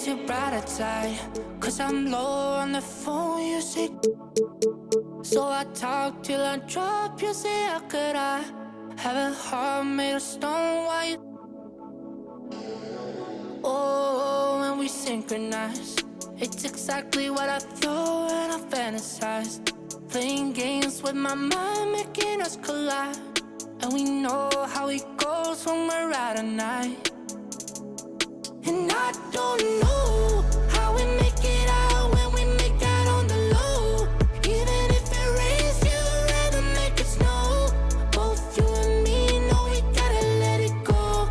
makes you brighter side. Cause I'm low on the phone, you say. So I talk till I drop, you say how could I have a heart made of stone while you. Oh, when we synchronize, it's exactly what I thought when I fantasized. Playing games with my mind, making us collide. And we know how it goes when we're out at night. And I don't know how we make it out when we make out on the low. Even if it rains, you'd rather make it snow. Both you and me know we gotta let it go.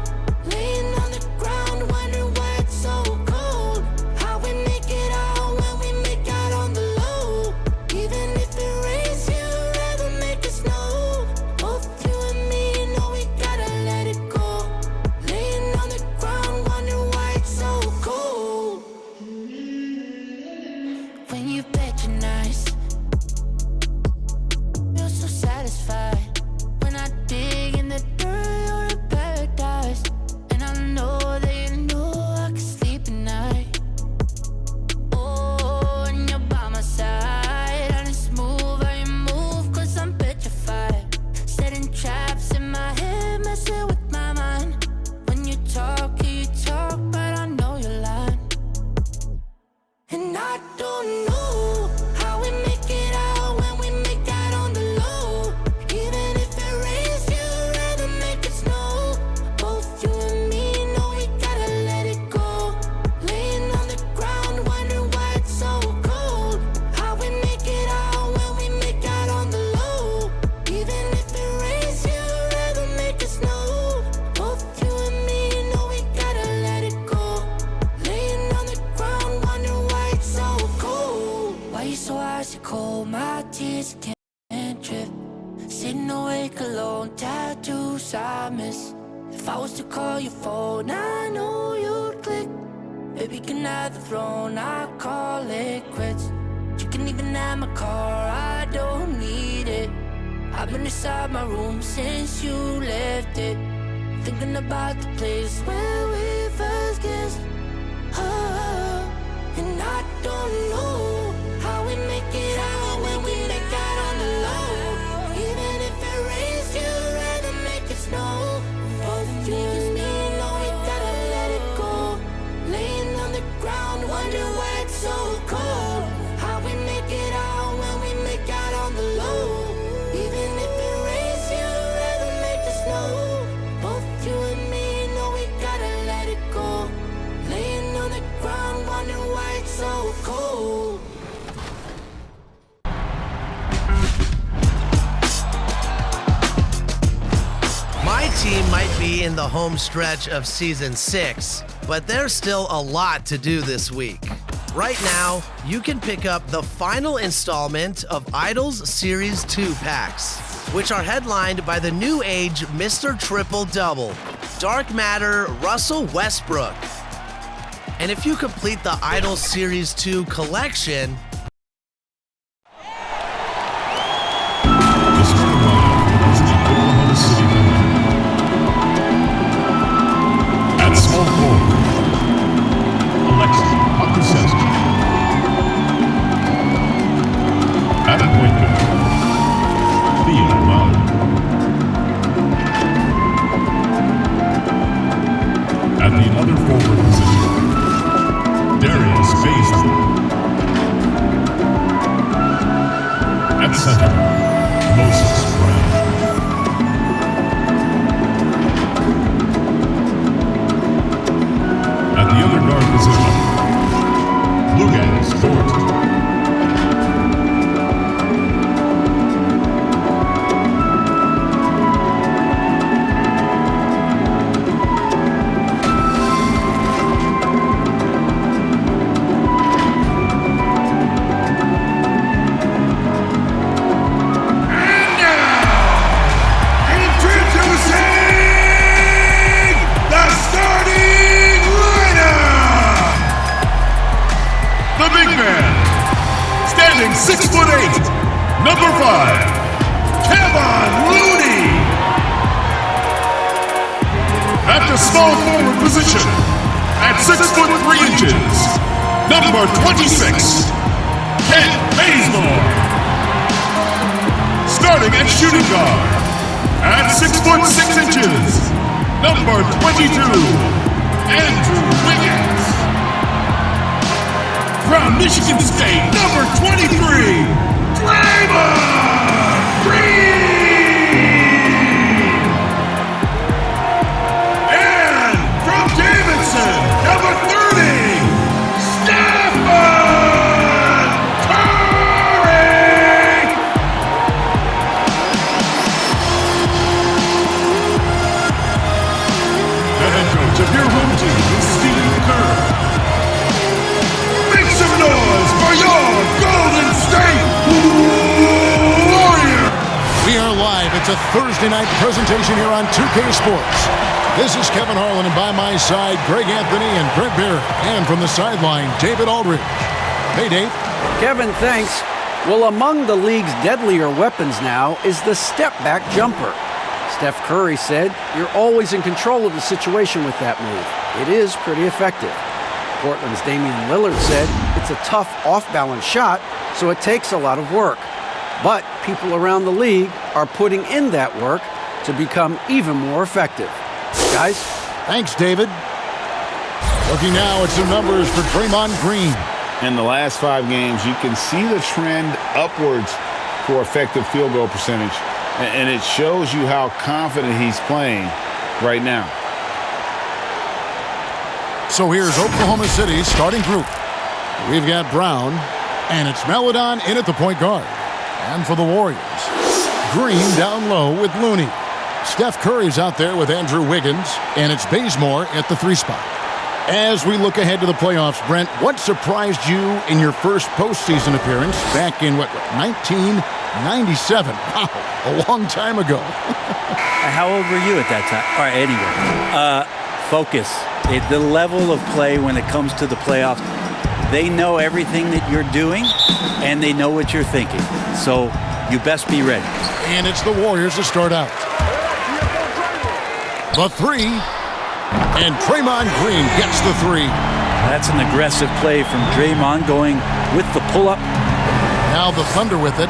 Laying on the ground, wondering why it's so cold. How we make it out when we make out on the low. Even if it rains, you'd rather make it snow. Both you and me know we gotta let it go. Laying on the ground, wondering why it's so cold. When you patronize, you're so satisfied. When I dig in the dirt, you're in paradise. And I know that you know I can sleep at night. Oh, and you're by my side. I just move how you move, cause I'm petrified. Setting traps in my head, messing with my mind. When you talk, but I know you're lying. And I don't know how we make it out when we make out on the low. Even if it rains, you'd rather make it snow. Both you and me know we gotta let it go. Laying on the ground, wondering why it's so cold. How we make it out when we make out on the low. Even if it rains, you'd rather make it snow. Both you and me know we gotta let it go. Laying on the ground, wondering why it's so cold. Why you so icy cold? My tears can't drip. Sitting awake alone, tattoos I miss. If I was to call your phone, I know you'd click. Baby, can I have the throne? I call it quits. You can even have my car, I don't need it. I've been inside my room since you left it, thinking about the place where we first kissed. Oh, and I don't know how we make it out when we make out on the low. Even if it rains, you'd rather make it snow. Both you and me know we gotta let it go. Laying on the ground, wondering why it's so cold. How we make it out when we make out on the low. Even if it rains, you'd rather make it snow. Both you and me know we gotta let it go. Laying on the ground, wondering why it's so cold. My team might be in the home stretch of season 6, but there's still a lot to do this week. Right now, you can pick up the final installment of Idols Series 2 packs, which are headlined by the new age Mr. Triple Double, Dark Matter Russell Westbrook. And if you complete the Idols Series 2 collection, This is the line against the Oklahoma City Thunder. At small forward, Alexis Pokusevsky. At point guard, Theo Maledon. At the other forward position, Darius Bazley. At center, Moses Brown. At the other guard position, Lucas Thornton. The big man, standing 6'8", number 5, Kevin Looney. At the small forward position, At 6'3", number 26, Kent Bazemore. Starting at shooting guard, at 6'6", number 22, Andrew Wiggins. From Michigan State, number 23, Draymond Green. And from Davidson, number 30, Stephen Curry. The head coach of your home team is Steve Kerr. Make some noise for your Golden State Warriors! We are live. It's a Thursday night presentation here on 2K Sports. This is Kevin Harlan, and by my side, Greg Anthony and Brent Barrett. And from the sideline, David Aldridge. Hey, Dave. Kevin, thanks. Well, among the league's deadlier weapons now is the step-back jumper. Steph Curry said, "You're always in control of the situation with that move. It is pretty effective." Portland's Damian Lillard said, "It's a tough off-balance shot, so it takes a lot of work." But people around the league are putting in that work to become even more effective. Guys? Thanks, David. Looking now at some numbers for Draymond Green. In the last 5 games, you can see the trend upwards for effective field goal percentage. And it shows you how confident he's playing right now. So here's Oklahoma City's starting group. We've got Brown, and it's Maledon in at the point guard. And for the Warriors, Green down low with Looney. Steph Curry's out there with Andrew Wiggins, and it's Bazemore at the 3 spot. As we look ahead to the playoffs, Brent, what surprised you in your first postseason appearance back in, 1997? Wow, a long time ago. How old were you at that time? All right, anyway. Focus. The level of play when it comes to the playoffs, they know everything that you're doing, and they know what you're thinking. So you best be ready. And it's the Warriors to start out. The 3, and Draymond Green gets the 3. That's an aggressive play from Draymond going with the pull-up. Now the Thunder with it.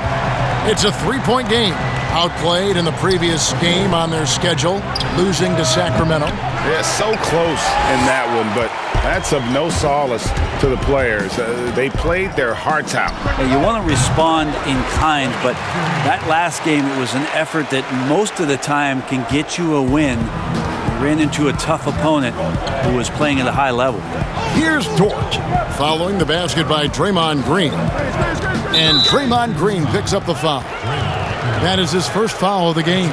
It's a 3-point game. Outplayed in the previous game on their schedule, losing to Sacramento. Yeah, so close in that one, but that's of no solace to the players. They played their hearts out. You want to respond in kind, but that last game, it was an effort that most of the time can get you a win. You ran into a tough opponent who was playing at a high level. Here's Dort following the basket by Draymond Green. And Draymond Green picks up the foul. That is his first foul of the game.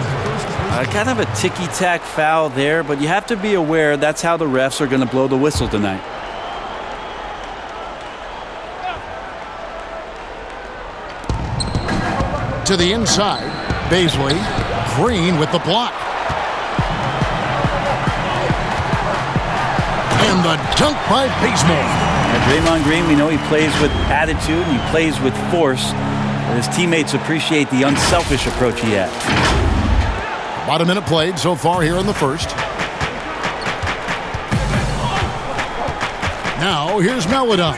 Kind of a ticky-tack foul there, but you have to be aware that's how the refs are going to blow the whistle tonight. To the inside, Bazley, Green with the block. And the dunk by Bazemore. Draymond Green, we know he plays with attitude and he plays with force. His teammates appreciate the unselfish approach he has. About a minute played so far here in the first. Now here's Maledon.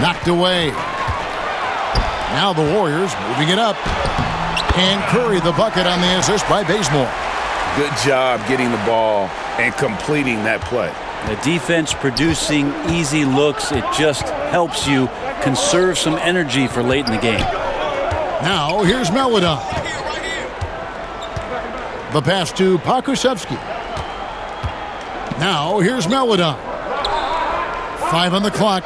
Knocked away. Now the Warriors moving it up. And Curry the bucket on the assist by Bazemore. Good job getting the ball and completing that play. The defense producing easy looks. It just helps you conserve some energy for late in the game. Now here's Maledon. The pass to Pokusevski. Now here's Maledon. 5 on the clock.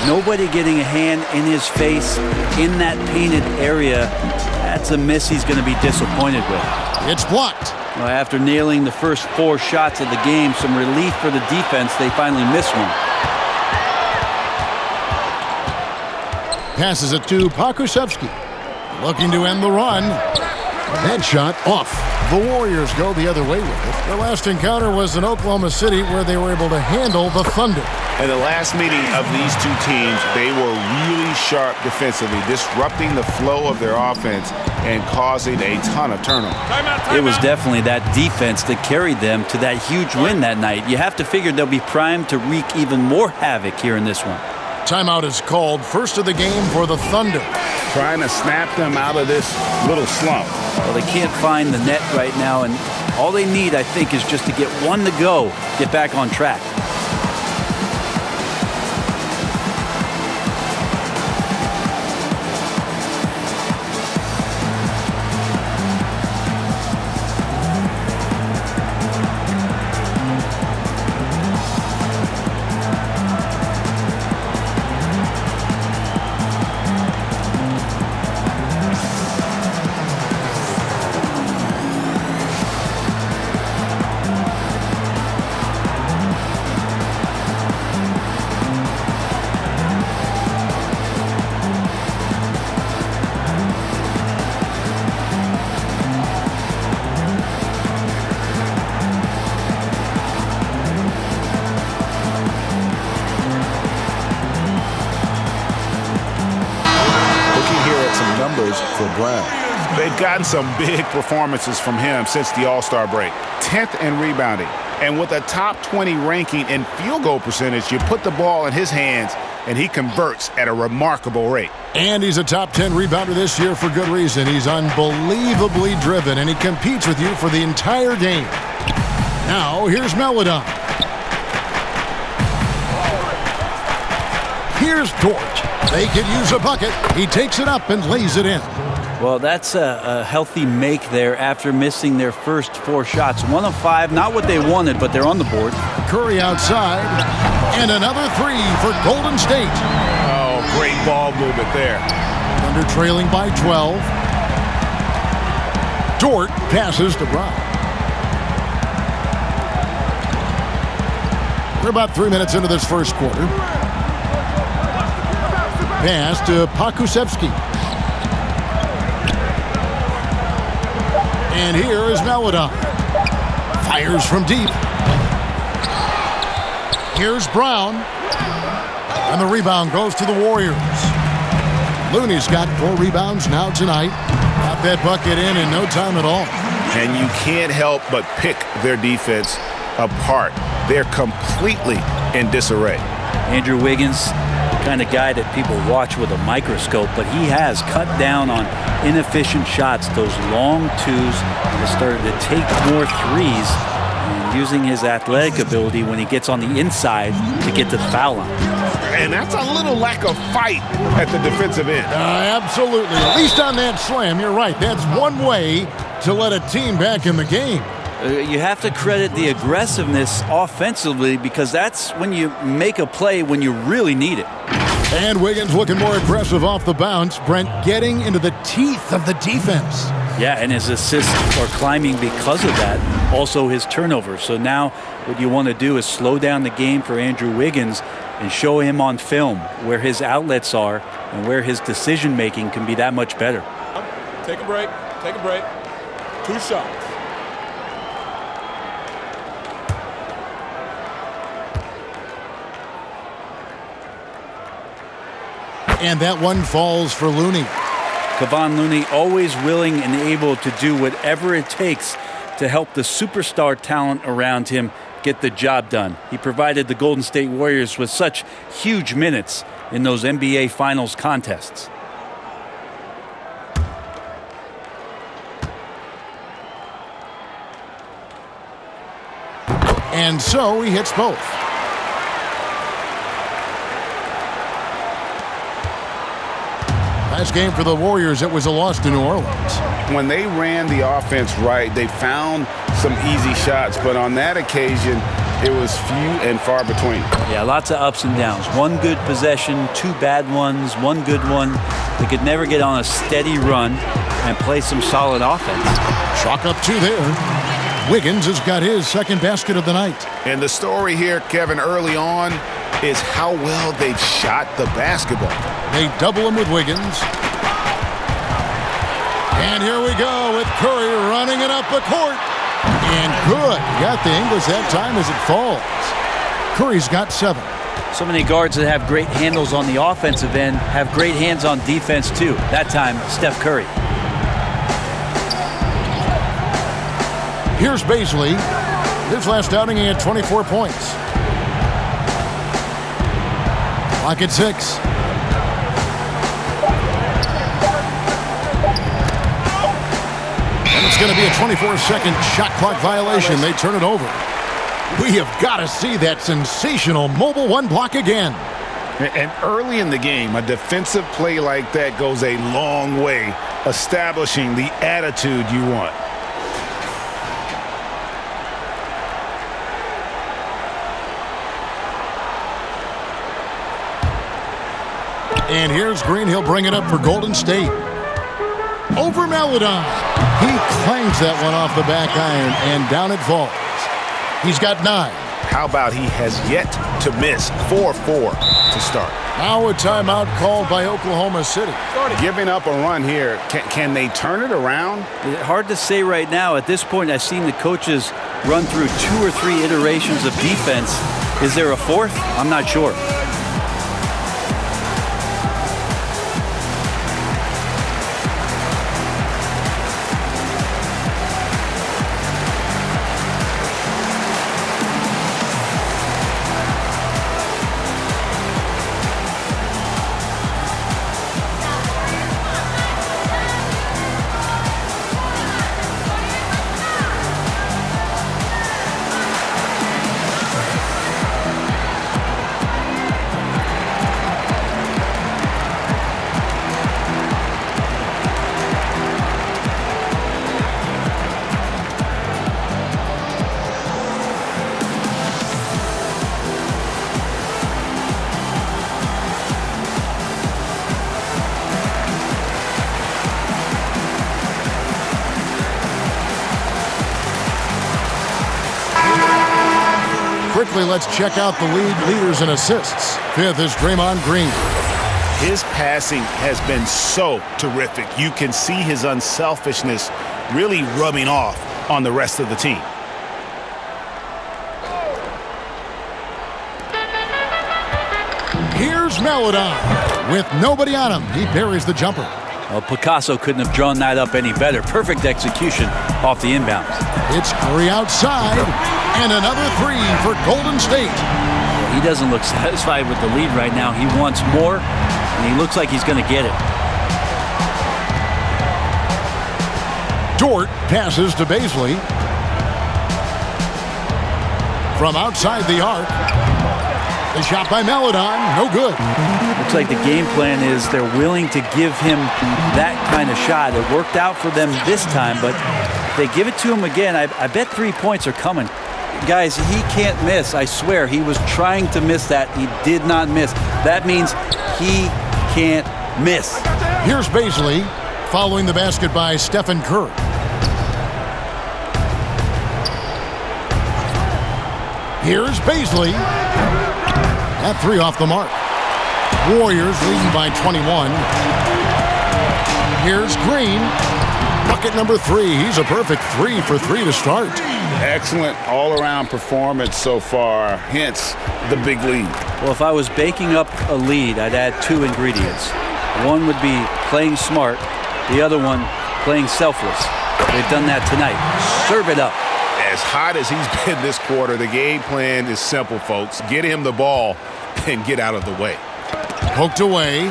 Nobody getting a hand in his face in that painted area. That's a miss he's going to be disappointed with. It's blocked. Well, after nailing the first 4 shots of the game, some relief for the defense. They finally missed one. Passes it to Pokusevski. Looking to end the run. That shot off. The Warriors go the other way with it. Their last encounter was in Oklahoma City, where they were able to handle the Thunder. In the last meeting of these two teams, they were really sharp defensively, disrupting the flow of their offense and causing a ton of turnovers. It was definitely that defense that carried them to that huge win that night. You have to figure they'll be primed to wreak even more havoc here in this one. Timeout is called, first of the game for the Thunder. Trying to snap them out of this little slump. Well, they can't find the net right now, and all they need, I think, is just to get one to go, get back on track. For Brown. They've gotten some big performances from him since the All-Star break. 10th in rebounding. And with a top 20 ranking in field goal percentage, you put the ball in his hands and he converts at a remarkable rate. And he's a top 10 rebounder this year for good reason. He's unbelievably driven, and he competes with you for the entire game. Now, here's Maledon. Here's Dort. They could use a bucket. He takes it up and lays it in. Well, that's a healthy make there after missing their first 4 shots. 1 of 5, not what they wanted, but they're on the board. Curry outside, and another 3 for Golden State. Oh, great ball movement there. Thunder trailing by 12. Dort passes to Brown. We're about 3 minutes into this first quarter. Pass to Pakusevsky. And here is Maledon. Fires from deep. Here's Brown. And the rebound goes to the Warriors. Looney's got 4 rebounds now tonight. Got that bucket in no time at all. And you can't help but pick their defense apart. They're completely in disarray. Andrew Wiggins, kind of guy that people watch with a microscope, but he has cut down on inefficient shots, those long twos, and has started to take more threes, and using his athletic ability when he gets on the inside to get to the foul line. And that's a little lack of fight at the defensive end. Absolutely. At least on that slam, you're right. That's one way to let a team back in the game. You have to credit the aggressiveness offensively, because that's when you make a play when you really need it. And Wiggins looking more aggressive off the bounce. Brent getting into the teeth of the defense. Yeah, and his assists are climbing because of that. Also his turnovers. So now what you want to do is slow down the game for Andrew Wiggins and show him on film where his outlets are and where his decision-making can be that much better. Take a break. Take a break. 2 shots. And that one falls for Looney. Kevon Looney always willing and able to do whatever it takes to help the superstar talent around him get the job done. He provided the Golden State Warriors with such huge minutes in those NBA Finals contests. And so he hits both. Last game for the Warriors, it was a loss to New Orleans. When they ran the offense right, they found some easy shots, but on that occasion, it was few and far between. Yeah, lots of ups and downs. 1 good possession, 2 bad ones, 1 good one. They could never get on a steady run and play some solid offense. Chalk up 2 there. Wiggins has got his second basket of the night. And the story here, Kevin, early on, is how well they've shot the basketball. They double him with Wiggins. And here we go with Curry running it up the court. And good. Got the English that time as it falls. Curry's got 7. So many guards that have great handles on the offensive end have great hands on defense too. That time, Steph Curry. Here's Baisley. His last outing, he had 24 points. Clock at 6. And it's going to be a 24-second shot clock violation. They turn it over. We have got to see that sensational mobile one block again. And early in the game, a defensive play like that goes a long way, establishing the attitude you want. And here's Green. He'll bring it up for Golden State. Over Maledon. He clangs that one off the back iron, and down it falls. He's got 9. How about he has yet to miss 4-4 to start? Now a timeout called by Oklahoma City. Giving up a run here. Can they turn it around? Hard to say right now. At this point, I've seen the coaches run through 2 or 3 iterations of defense. Is there a 4th? I'm not sure. Quickly, let's check out the league leaders in assists. 5th is Draymond Green. His passing has been so terrific. You can see his unselfishness really rubbing off on the rest of the team. Here's Maledon. With nobody on him, he buries the jumper. Well, Picasso couldn't have drawn that up any better. Perfect execution off the inbounds. It's Curry outside, and another 3 for Golden State. He doesn't look satisfied with the lead right now. He wants more, and he looks like he's going to get it. Dort passes to Baisley. From outside the arc. The shot by Maledon, no good. Looks like the game plan is they're willing to give him that kind of shot. It worked out for them this time, but if they give it to him again, I bet 3 points are coming. Guys, he can't miss. I swear, he was trying to miss that. He did not miss. That means he can't miss. Here's Baisley, following the basket by Stephen Curry. Here's Baisley. That 3 off the mark. Warriors leading by 21. Here's Green. Bucket number 3. He's a perfect 3 for 3 to start. Excellent all-around performance so far, hence the big lead. Well, if I was baking up a lead, I'd add 2 ingredients. One would be playing smart. The other one, playing selfless. They've done that tonight. Serve it up. As hot as he's been this quarter, the game plan is simple, folks. Get him the ball and get out of the way. Poked away.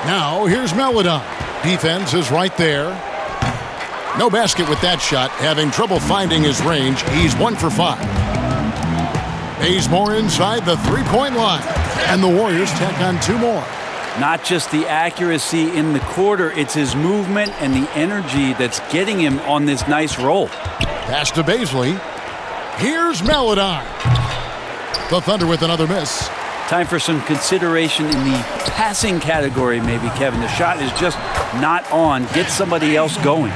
Now here's Maledon. Defense is right there. No basket with that shot. Having trouble finding his range. He's 1 for 5. Bazemore inside the three-point line. And the Warriors tack on 2 more. Not just the accuracy in the quarter, it's his movement and the energy that's getting him on this nice roll. Pass to Baisley. Here's Maledon. The Thunder with another miss. Time for some consideration in the passing category, maybe, Kevin. The shot is just not on. Get somebody else going.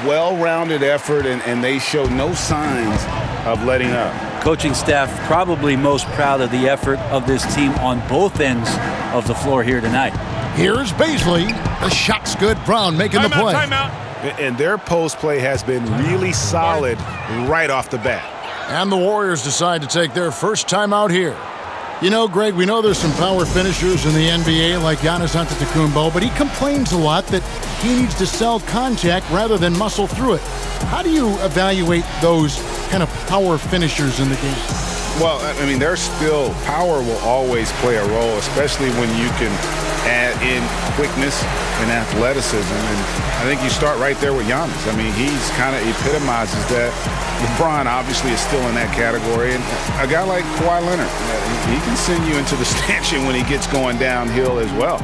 Well-rounded effort, and they show no signs of letting up. Coaching staff probably most proud of the effort of this team on both ends of the floor here tonight. Here's Baisley. The shot's good. Brown making the play. Timeout. And their post play has been really solid right off the bat. And the Warriors decide to take their first timeout here. You know, Greg, we know there's some power finishers in the NBA like Giannis Antetokounmpo, but he complains a lot that he needs to sell contact rather than muscle through it. How do you evaluate those kind of power finishers in the game? Well, I mean, there's still power will always play a role, especially when you can add in quickness and athleticism. And I think you start right there with Giannis. I mean, he's kind of epitomizes that. LeBron obviously is still in that category. And a guy like Kawhi Leonard, he can send you into the stanchion when he gets going downhill as well.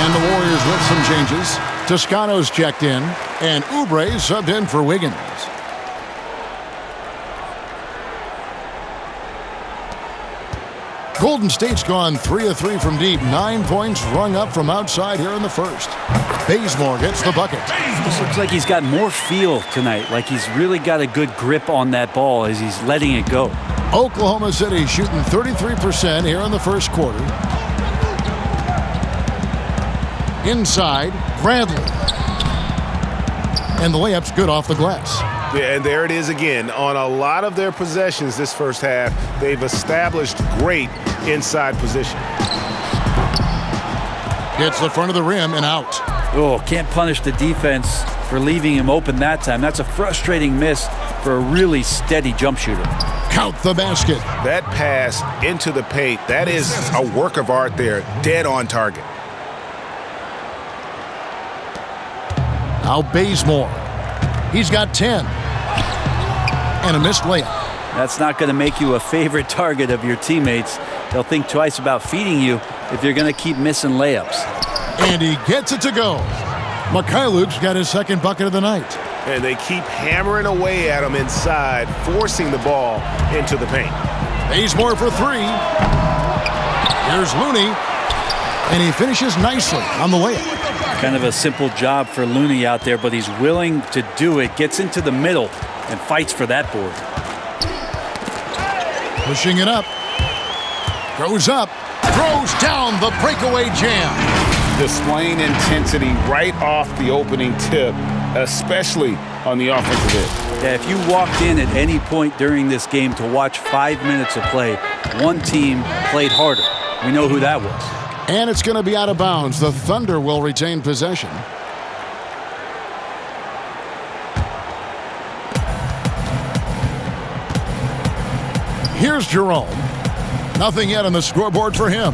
And the Warriors with some changes. Toscano's checked in, and Oubre subbed in for Wiggins. Golden State's gone 3 of 3 from deep. 9 points rung up from outside here in the first. Bazemore gets the bucket. This looks like he's got more feel tonight, like he's really got a good grip on that ball as he's letting it go. Oklahoma City shooting 33% here in the first quarter. Inside, Bradley. And the layup's good off the glass. Yeah, and there it is again. On a lot of their possessions this first half, they've established great inside position. Hits the front of the rim and out. Oh, can't punish the defense for leaving him open that time. That's a frustrating miss for a really steady jump shooter. Count the basket. That pass into the paint, that is a work of art there, dead on target. Now Bazemore. He's got 10. And a missed layup. That's not going to make you a favorite target of your teammates. They'll think twice about feeding you if you're going to keep missing layups. And he gets it to go. Mikhailov's got his second bucket of the night. And they keep hammering away at him inside, forcing the ball into the paint. Bazemore for 3. Here's Looney. And he finishes nicely on the layup. Kind of a simple job for Looney out there, but he's willing to do it. Gets into the middle and fights for that board. Pushing it up. Goes up. Throws down the breakaway jam. Displaying intensity right off the opening tip, especially on the offensive end. Yeah, if you walked in at any point during this game to watch 5 minutes of play, one team played harder. We know who that was. And it's going to be out of bounds. The Thunder will retain possession. Here's Jerome. Nothing yet on the scoreboard for him.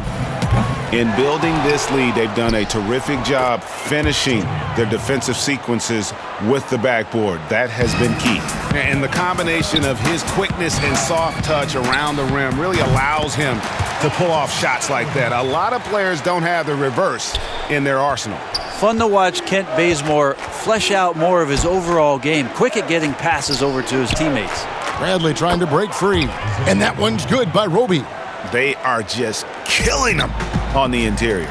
In building this lead, they've done a terrific job finishing their defensive sequences with the backboard. That has been key. And the combination of his quickness and soft touch around the rim really allows him to pull off shots like that. A lot of players don't have the reverse in their arsenal. Fun to watch Kent Bazemore flesh out more of his overall game. Quick at getting passes over to his teammates. Bradley trying to break free. And that one's good by Roby. They are just killing them on the interior.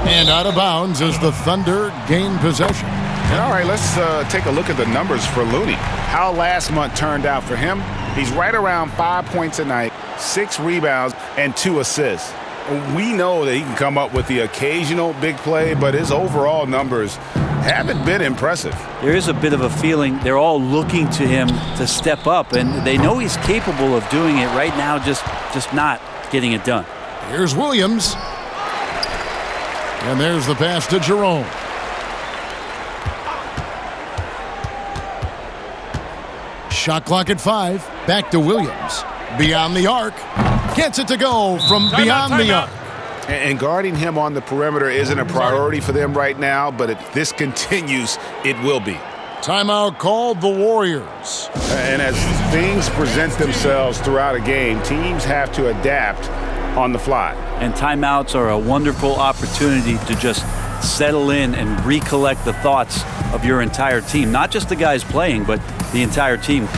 And out of bounds as the Thunder gain possession. All right, let's take a look at the numbers for Looney. How last month turned out for him. He's right around 5 points a night, 6 rebounds, and 2 assists. We know that he can come up with the occasional big play, but his overall numbers haven't been impressive. There is a bit of a feeling they're all looking to him to step up, and they know he's capable of doing it right now, just not getting it done. Here's Williams. And there's the pass to Jerome. Shot clock at 5. Back to Williams. Beyond the arc. Gets it to go from beyond the arc. And guarding him on the perimeter isn't a priority for them right now, but if this continues, it will be. Timeout called the Warriors. And as things present themselves throughout a game, teams have to adapt on the fly. And timeouts are a wonderful opportunity to just settle in and recollect the thoughts of your entire team. Not just the guys playing, but the entire team.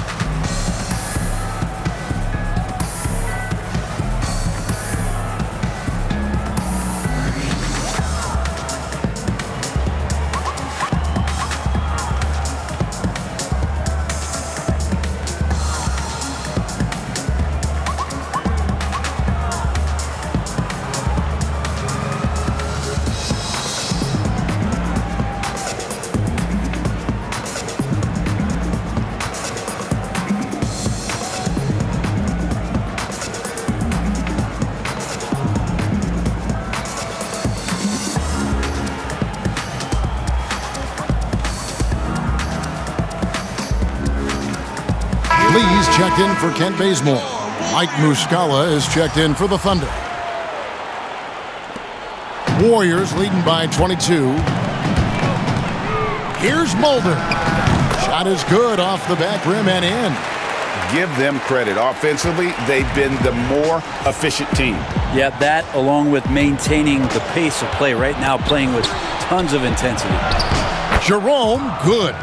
Lee's checked in for Kent Bazemore. Mike Muscala is checked in for the Thunder. Warriors leading by 22. Here's Mulder. Shot is good off the back rim and in. Give them credit. Offensively, they've been the more efficient team. Yeah, that along with maintaining the pace of play right now, playing with tons of intensity. Jerome, good.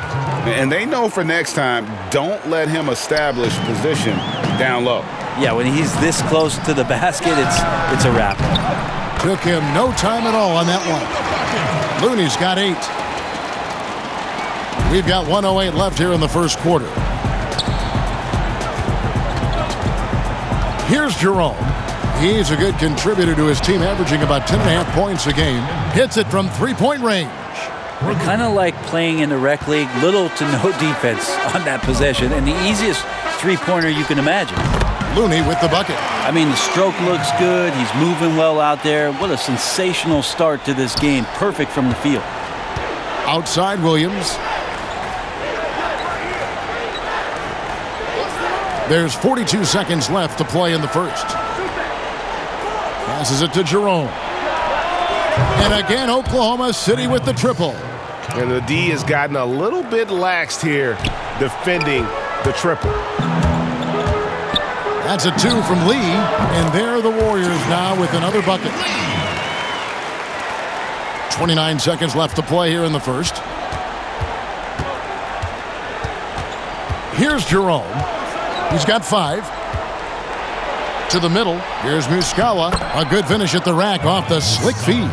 And they know for next time, don't let him establish position down low. Yeah, when he's this close to the basket, it's a wrap. Took him no time at all on that one. Looney's got 8. We've got 1:08 left here in the first quarter. Here's Jerome. He's a good contributor to his team, averaging about 10.5 points a game. Hits it from three-point range. Kind of like playing in the rec league, little to no defense on that possession, and the easiest three-pointer you can imagine. Looney with the bucket. I mean, the stroke looks good. He's moving well out there. What a sensational start to this game. Perfect from the field. Outside Williams. There's 42 seconds left to play in the first. Passes it to Jerome. And again, Oklahoma City with the triple. And the D has gotten a little bit laxed here defending the triple. That's a 2 from Lee. And there are the Warriors now with another bucket. 29 seconds left to play here in the first. Here's Jerome. He's got 5. To the middle. Here's Muscala. A good finish at the rack off the slick feed.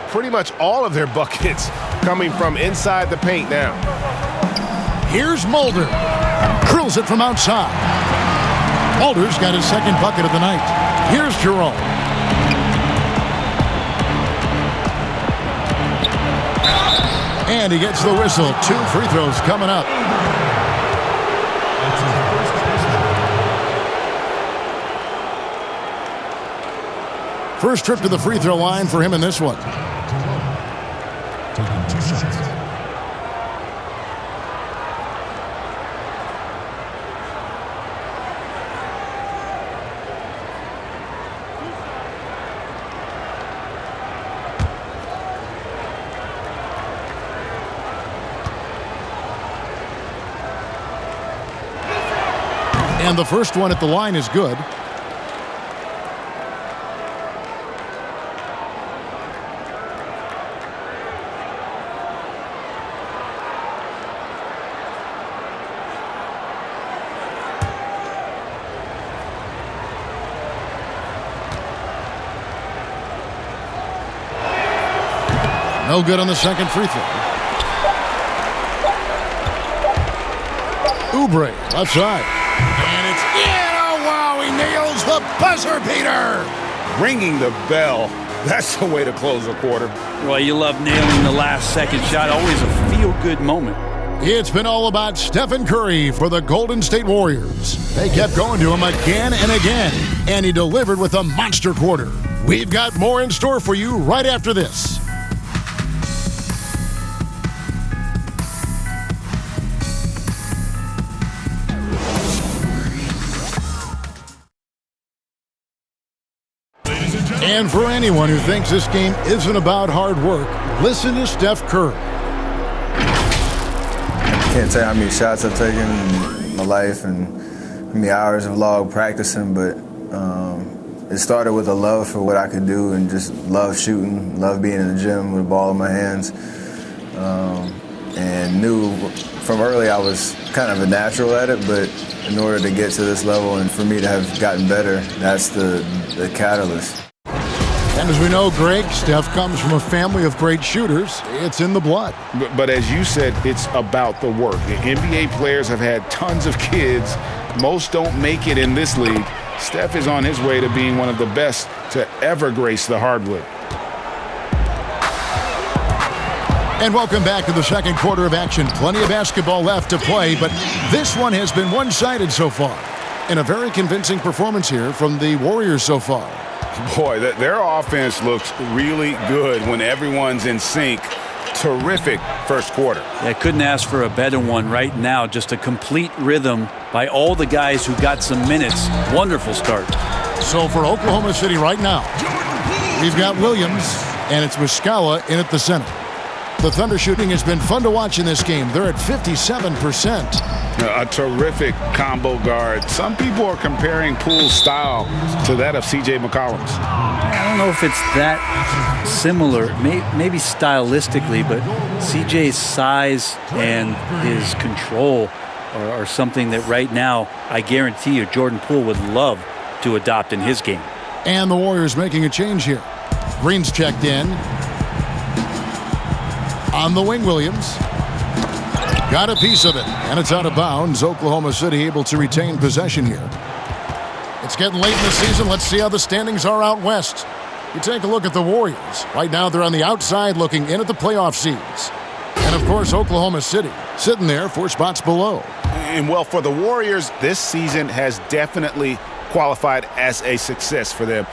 Pretty much all of their buckets coming from inside the paint now. Here's Mulder. Drills it from outside. Mulder's got his second bucket of the night. Here's Jerome. And he gets the whistle. 2 free throws coming up. First trip to the free throw line for him in this one. Taking 2 shots. And the first one at the line is good. No good on the second free throw. Oubre, left side. And it's in! Oh, wow, he nails the buzzer beater! Ringing the bell. That's the way to close a quarter. Well, you love nailing the last second shot. Always a feel-good moment. It's been all about Stephen Curry for the Golden State Warriors. They kept going to him again and again, and he delivered with a monster quarter. We've got more in store for you right after this. And for anyone who thinks this game isn't about hard work, listen to Steph Curry. Can't tell you how many shots I've taken in my life and how many hours of log practicing, but It started with a love for what I could do and just love shooting, love being in the gym with a ball in my hands. And knew from early I was kind of a natural at it, but in order to get to this level and for me to have gotten better, that's the catalyst. And as we know, Greg, Steph comes from a family of great shooters. It's in the blood. But as you said, it's about the work. The NBA players have had tons of kids. Most don't make it in this league. Steph is on his way to being one of the best to ever grace the hardwood. And welcome back to the second quarter of action. Plenty of basketball left to play, but this one has been one-sided so far. And a very convincing performance here from the Warriors so far. Boy, their offense looks really good when everyone's in sync. Terrific first quarter. I couldn't ask for a better one right now. Just a complete rhythm by all the guys who got some minutes. Wonderful start. So for Oklahoma City right now, we've got Williams, and it's Muscala in at the center. The Thunder shooting has been fun to watch in this game. They're at 57%. A terrific combo guard. Some people are comparing Poole's style to that of C.J. McCollum's. I don't know if it's that similar, maybe stylistically, but C.J.'s size and his control are something that right now, I guarantee you, Jordan Poole would love to adopt in his game. And the Warriors making a change here. Green's checked in. On the wing, Williams. Got a piece of it, and it's out of bounds. Oklahoma City able to retain possession here. It's getting late in the season. Let's see how the standings are out west. You take a look at the Warriors. Right now, they're on the outside looking in at the playoff seeds. And, of course, Oklahoma City sitting there 4 spots below. And, well, for the Warriors, this season has definitely qualified as a success for them.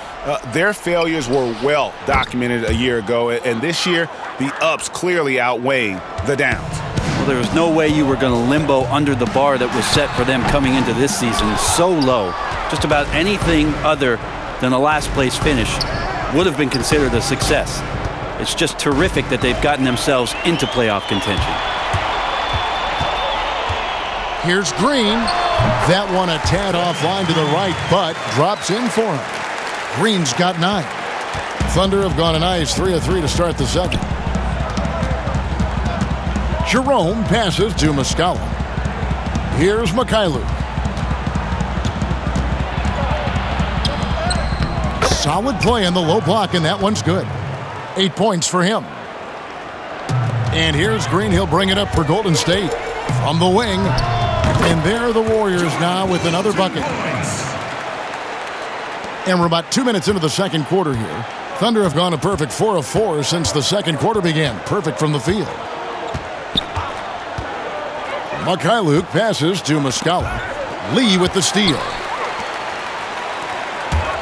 Their failures were well documented a year ago, and this year, the ups clearly outweigh the downs. Well, there was no way you were going to limbo under the bar that was set for them coming into this season so low. Just about anything other than a last place finish would have been considered a success. It's just terrific that they've gotten themselves into playoff contention. Here's Green. That one a tad offline to the right, but drops in for him. Green's got 9. Thunder have gone a nice 3 of 3 to start the second. Jerome passes to Muscala. Here's Mikhailuk. Solid play in the low block, and that one's good. 8 points for him. And here's Green. He'll bring it up for Golden State from the wing. And there are the Warriors now with another bucket. And we're about 2 minutes into the second quarter here. Thunder have gone a perfect 4 of 4 since the second quarter began. Perfect from the field. Mikhailuk passes to Muscala. Lee with the steal.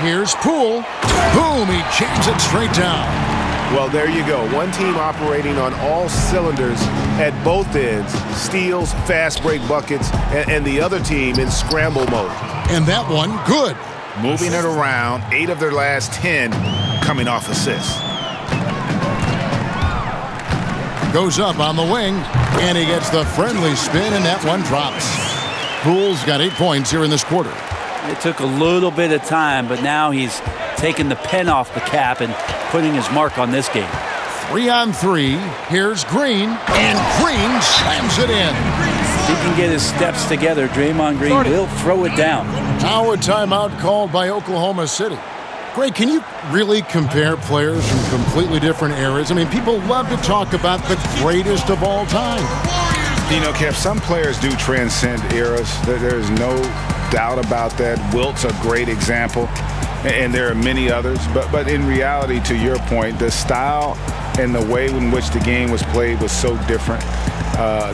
Here's Poole. Boom, he jams it straight down. Well, there you go. One team operating on all cylinders at both ends. Steals, fast break buckets, and the other team in scramble mode. And that one, good. Moving it around, 8 of their last 10 coming off assists. Goes up on the wing, and he gets the friendly spin, and that one drops. Poole's got 8 points here in this quarter. It took a little bit of time, but now he's taking the pen off the cap and putting his mark on this game. 3 on 3. Here's Green, and Green slams it in. If he can get his steps together, Draymond Green will throw it down. Now a timeout called by Oklahoma City. Greg, can you really compare players from completely different eras? I mean, people love to talk about the greatest of all time. You know, Kev, some players do transcend eras. There's no doubt about that. Wilt's a great example, and there are many others. But in reality, to your point, the style and the way in which the game was played was so different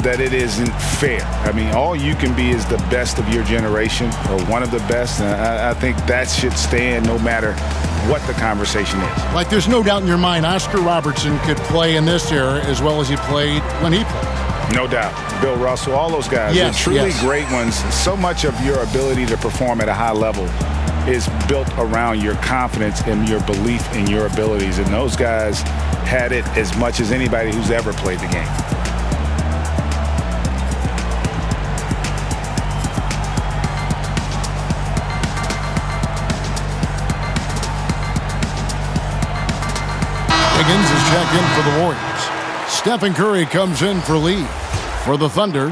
that it isn't fair. I mean, all you can be is the best of your generation or one of the best. And I think that should stand no matter what the conversation is. Like, there's no doubt in your mind Oscar Robertson could play in this era as well as he played when he played. No doubt. Bill Russell, all those guys. Yes, They're truly yes. great ones. So much of your ability to perform at a high level is built around your confidence and your belief in your abilities. And those guys had it as much as anybody who's ever played the game. Higgins is checked in for the Warriors. Stephen Curry comes in for Lee. For the Thunder,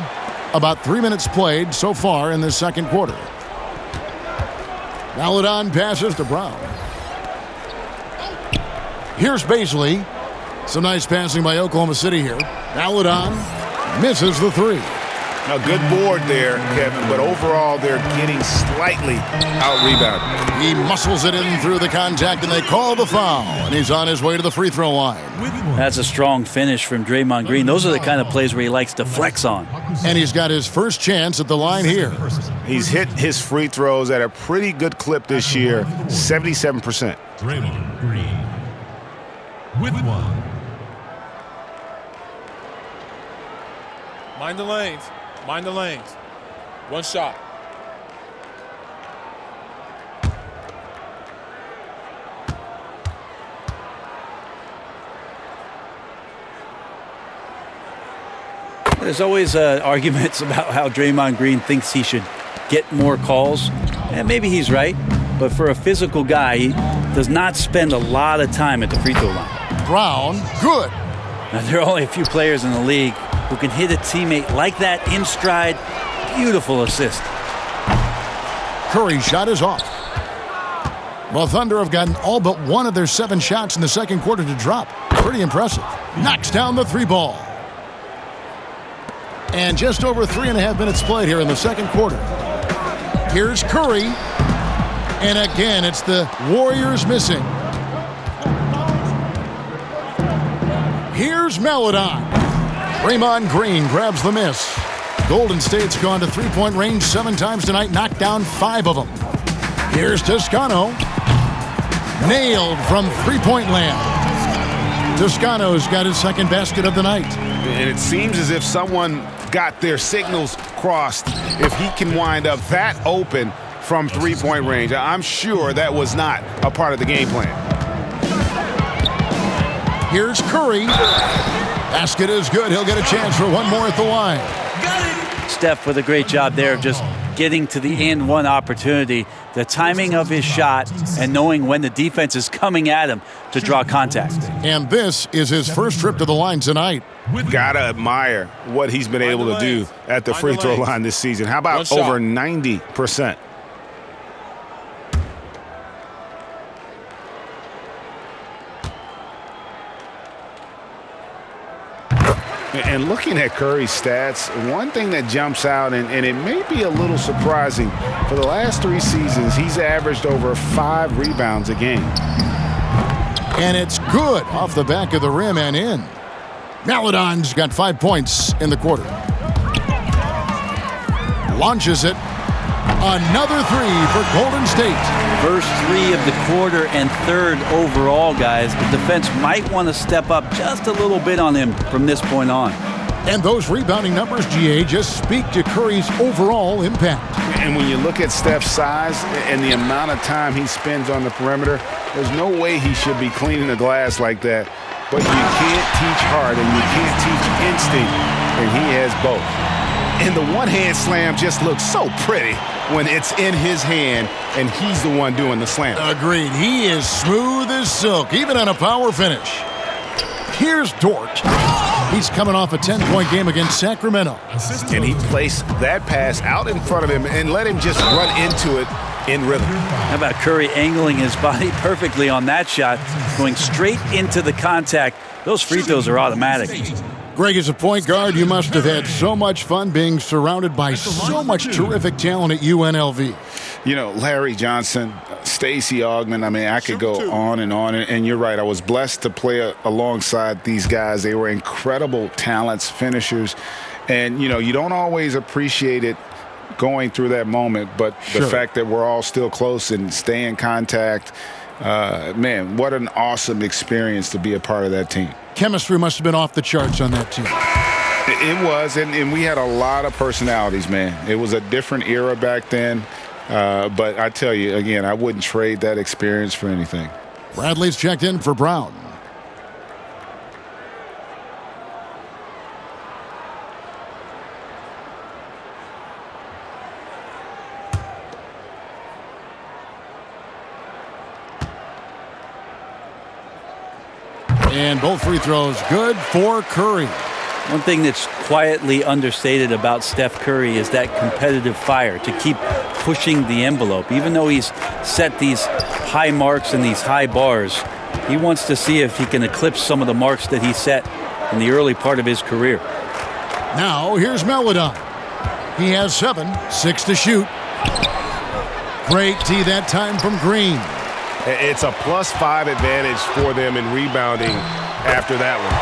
about 3 minutes played so far in this second quarter. Maledon passes to Brown. Here's Baisley. Some nice passing by Oklahoma City here. Maledon misses the three. A good board there, Kevin, but overall they're getting slightly out-rebounded. He muscles it in through the contact, and they call the foul. And he's on his way to the free throw line. That's a strong finish from Draymond Green. Those are the kind of plays where he likes to flex on. And he's got his first chance at the line here. He's hit his free throws at a pretty good clip this year, 77%. Draymond Green with one. Mind the lanes. Mind the lanes. One shot. There's always arguments about how Draymond Green thinks he should get more calls. And maybe he's right. But for a physical guy, he does not spend a lot of time at the free throw line. Brown, good. Now, there are only a few players in the league who can hit a teammate like that in stride. Beautiful assist. Curry's shot is off. The Thunder have gotten all but one of their 7 shots in the second quarter to drop. Pretty impressive. Knocks down the 3 ball. And just over 3.5 minutes played here in the second quarter. Here's Curry. And again, it's the Warriors missing. Here's Maledon. Draymond Green grabs the miss. Golden State's gone to three-point range 7 times tonight, knocked down 5 of them. Here's Toscano. Nailed from three-point land. Toscano's got his second basket of the night. And it seems as if someone got their signals crossed if he can wind up that open from three-point range. I'm sure that was not a part of the game plan. Here's Curry. Basket is good. He'll get a chance for one more at the line. Steph with a great job there of just getting to the and one opportunity, the timing of his shot, and knowing when the defense is coming at him to draw contact. And this is his first trip to the line tonight. Gotta admire what he's been able to do at the free throw line this season. How about over 90%? And looking at Curry's stats, one thing that jumps out, and it may be a little surprising, for the last 3 seasons, he's averaged over 5 rebounds a game. And it's good off the back of the rim and in. Maledon's got 5 points in the quarter. Launches it. Another 3 for Golden State. First 3 of the quarter and 3rd overall, guys. The defense might want to step up just a little bit on him from this point on. And those rebounding numbers, GA, just speak to Curry's overall impact. And when you look at Steph's size and the amount of time he spends on the perimeter, there's no way he should be cleaning the glass like that. But you can't teach heart and you can't teach instinct, and he has both. And the one-hand slam just looks so pretty when it's in his hand and he's the one doing the slam. Agreed. He is smooth as silk, even on a power finish. Here's Dort. He's coming off a 10-point game against Sacramento. And he placed that pass out in front of him and let him just run into it in rhythm. How about Curry angling his body perfectly on that shot, going straight into the contact. Those free throws are automatic. Greg, as a point guard, you must have had so much fun being surrounded by so much terrific talent at UNLV. You know, Larry Johnson, Stacey Augmon, I mean, I could go on. And you're right, I was blessed to play alongside these guys. They were incredible talents, finishers. And, you know, you don't always appreciate it going through that moment, but the fact that we're all still close and stay in contact, man, what an awesome experience to be a part of that team. Chemistry must have been off the charts on that team. It was, and we had a lot of personalities, man. It was a different era back then, but I tell you, again, I wouldn't trade that experience for anything. Bradley's checked in for Brown. And both free throws good for Curry. One thing that's quietly understated about Steph Curry is that competitive fire to keep pushing the envelope. Even though he's set these high marks and these high bars, he wants to see if he can eclipse some of the marks that he set in the early part of his career. Now here's Maledon. He has 7, 6 to shoot. Great tee that time from Green. It's a +5 advantage for them in rebounding after that one.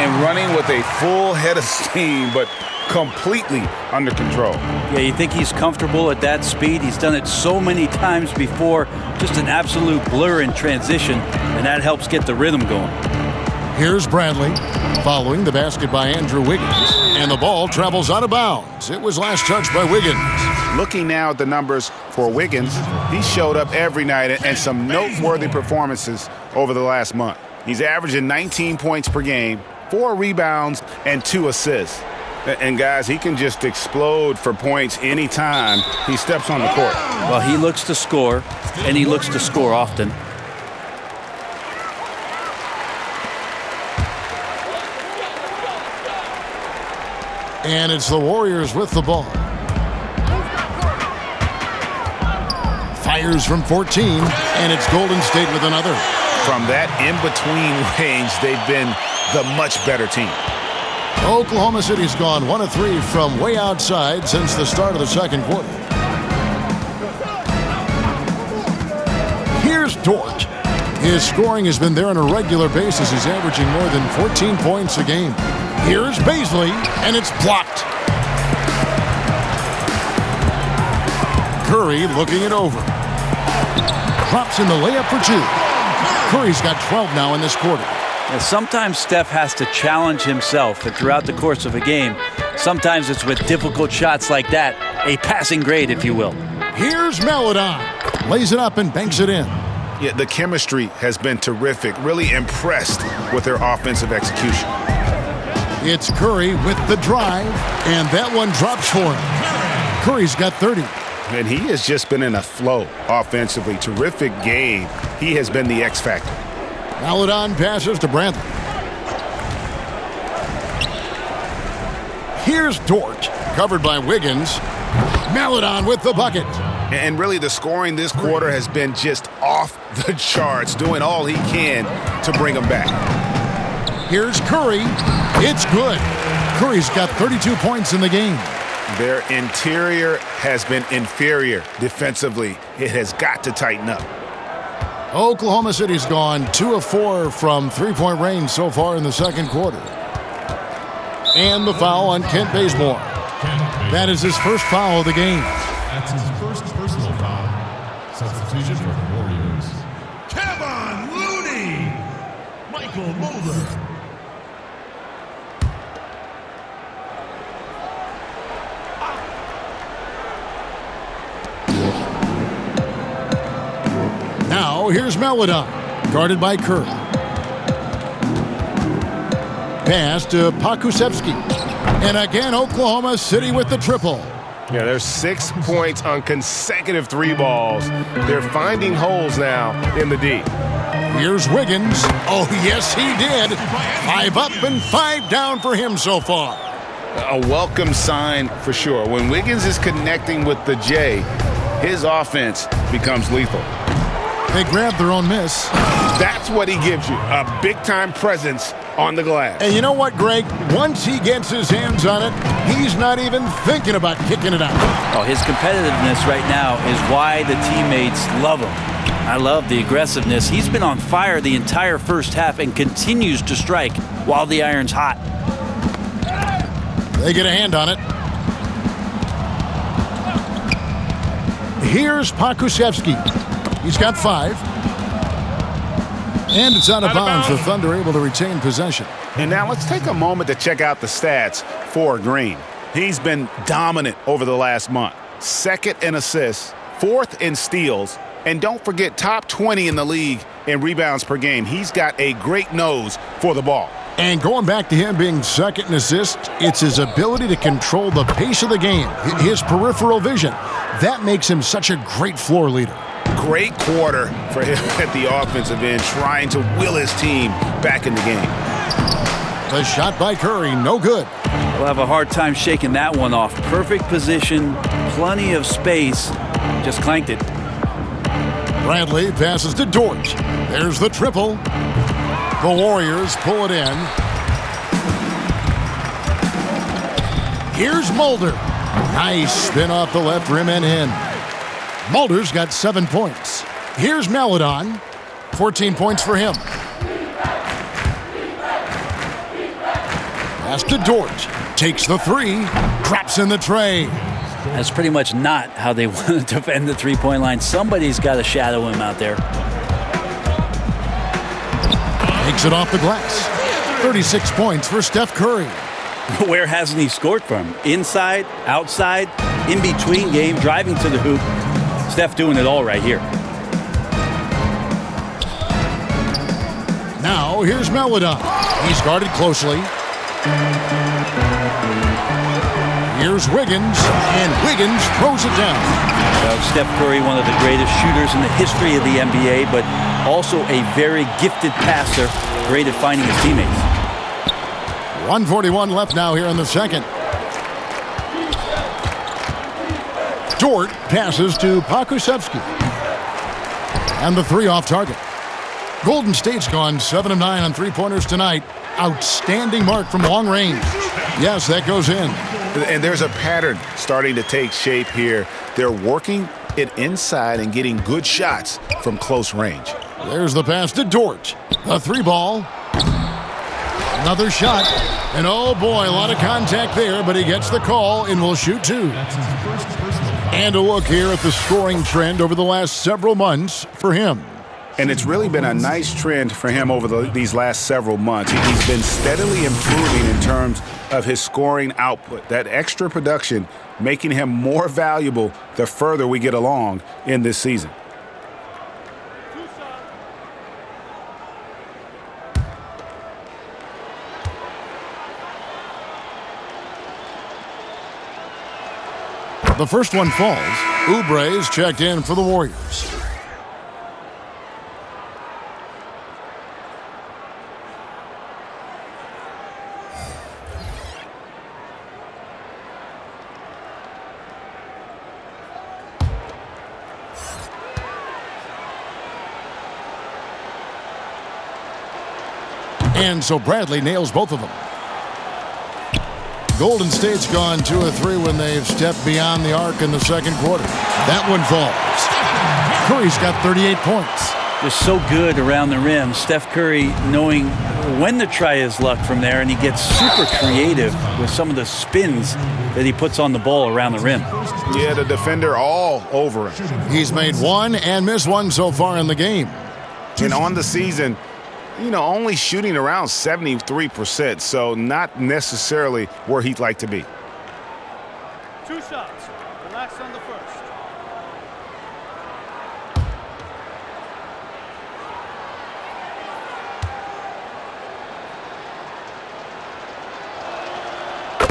And running with a full head of steam, but completely under control. Yeah, you think he's comfortable at that speed? He's done it so many times before. Just an absolute blur in transition, and that helps get the rhythm going. Here's Bradley, following the basket by Andrew Wiggins, and the ball travels out of bounds. It was last touched by Wiggins. Looking now at the numbers for Wiggins, he showed up every night and some noteworthy performances over the last month. He's averaging 19 points per game, 4 rebounds, and 2 assists. And guys, he can just explode for points anytime he steps on the court. Well, he looks to score, and he looks to score often. And it's the Warriors with the ball. Fires from 14, and it's Golden State with another. From that in-between range, they've been the much better team. Oklahoma City's gone 1 of 3 from way outside since the start of the second quarter. Here's Dort. His scoring has been there on a regular basis. He's averaging more than 14 points a game. Here's Baisley, and it's blocked. Curry looking it over. Drops in the layup for 2. Curry's got 12 now in this quarter. And sometimes Steph has to challenge himself, and throughout the course of a game, sometimes it's with difficult shots like that, a passing grade, if you will. Here's Maledon. Lays it up and banks it in. Yeah, the chemistry has been terrific. Really impressed with their offensive execution. It's Curry with the drive, and that one drops for him. Curry's got 30. And he has just been in a flow offensively. Terrific game. He has been the X factor. Maledon passes to Bradley. Here's Dort, covered by Wiggins. Maledon with the bucket. And really the scoring this quarter has been just off the charts, doing all he can to bring them back. Here's Curry. It's good. Curry's got 32 points in the game. Their interior has been inferior defensively. It has got to tighten up. Oklahoma City's gone 2 of 4 from three-point range so far in the second quarter. And the foul on Kent Bazemore. That is his first foul of the game. That's his first personal foul. Substitution for the Warriors. Kevin Looney! Michael Mulder. Now here's Maledon, guarded by Curry. Pass to Pakusevsky. And again, Oklahoma City with the triple. Yeah, there's 6 points on consecutive 3 balls. They're finding holes now in the D. Here's Wiggins. Oh, yes, he did. 5 up and 5 down for him so far. A welcome sign for sure. When Wiggins is connecting with the J, his offense becomes lethal. They grab their own miss. That's what he gives you, a big-time presence on the glass. And you know what, Greg? Once he gets his hands on it, he's not even thinking about kicking it out. Oh, his competitiveness right now is why the teammates love him. I love the aggressiveness. He's been on fire the entire first half and continues to strike while the iron's hot. They get a hand on it. Here's Pakusevsky. He's got 5. And it's out of bounds. The Thunder able to retain possession. And now let's take a moment to check out the stats for Green. He's been dominant over the last month. 2nd in assists, 4th in steals, and don't forget top 20 in the league in rebounds per game. He's got a great nose for the ball. And going back to him being 2nd in assists, it's his ability to control the pace of the game, his peripheral vision. That makes him such a great floor leader. Great quarter for him at the offensive end, trying to will his team back in the game. The shot by Curry, no good. We'll have a hard time shaking that one off. Perfect position, plenty of space, just clanked it. Bradley passes to Dort. There's the triple. The Warriors pull it in. Here's Mulder. Nice spin off the left rim and in. Mulder's got 7 points. Here's Maledon. 14 points for him. Pass to Dort. Takes the three. Drops in the tray. That's pretty much not how they want to defend the three-point line. Somebody's got to shadow him out there. Takes it off the glass. 36 points for Steph Curry. Where hasn't he scored from? Inside, outside, in between game, driving to the hoop. Steph doing it all right here. Now here's Maledon. He's guarded closely. Here's Wiggins, and Wiggins throws it down. Steph Curry, one of the greatest shooters in the history of the NBA, but also a very gifted passer, great at finding his teammates. 1:41 left now here in the second. Dort passes to Pokusevski. And the three off target. Golden State's gone 7 of 9 on three-pointers tonight. Outstanding mark from long range. Yes, that goes in. And there's a pattern starting to take shape here. They're working it inside and getting good shots from close range. There's the pass to Dort. A three ball. Another shot. And oh boy, a lot of contact there, but he gets the call and will shoot two. That's his first personal. And a look here at the scoring trend over the last several months for him. And it's really been a nice trend for him over these last several months. He's been steadily improving in terms of his scoring output. That extra production making him more valuable the further we get along in this season. The first one falls. Oubre is checked in for the Warriors. And so Bradley nails both of them. Golden State's gone 2 of 3 when they've stepped beyond the arc in the second quarter. That one falls. Curry's got 38 points. Just so good around the rim. Steph Curry knowing when to try his luck from there, and he gets super creative with some of the spins that he puts on the ball around the rim. Yeah, the defender all over him. He's made one and missed one so far in the game. And on the season, only shooting around 73%, so not necessarily where he'd like to be. 2 shots. Relax on the first.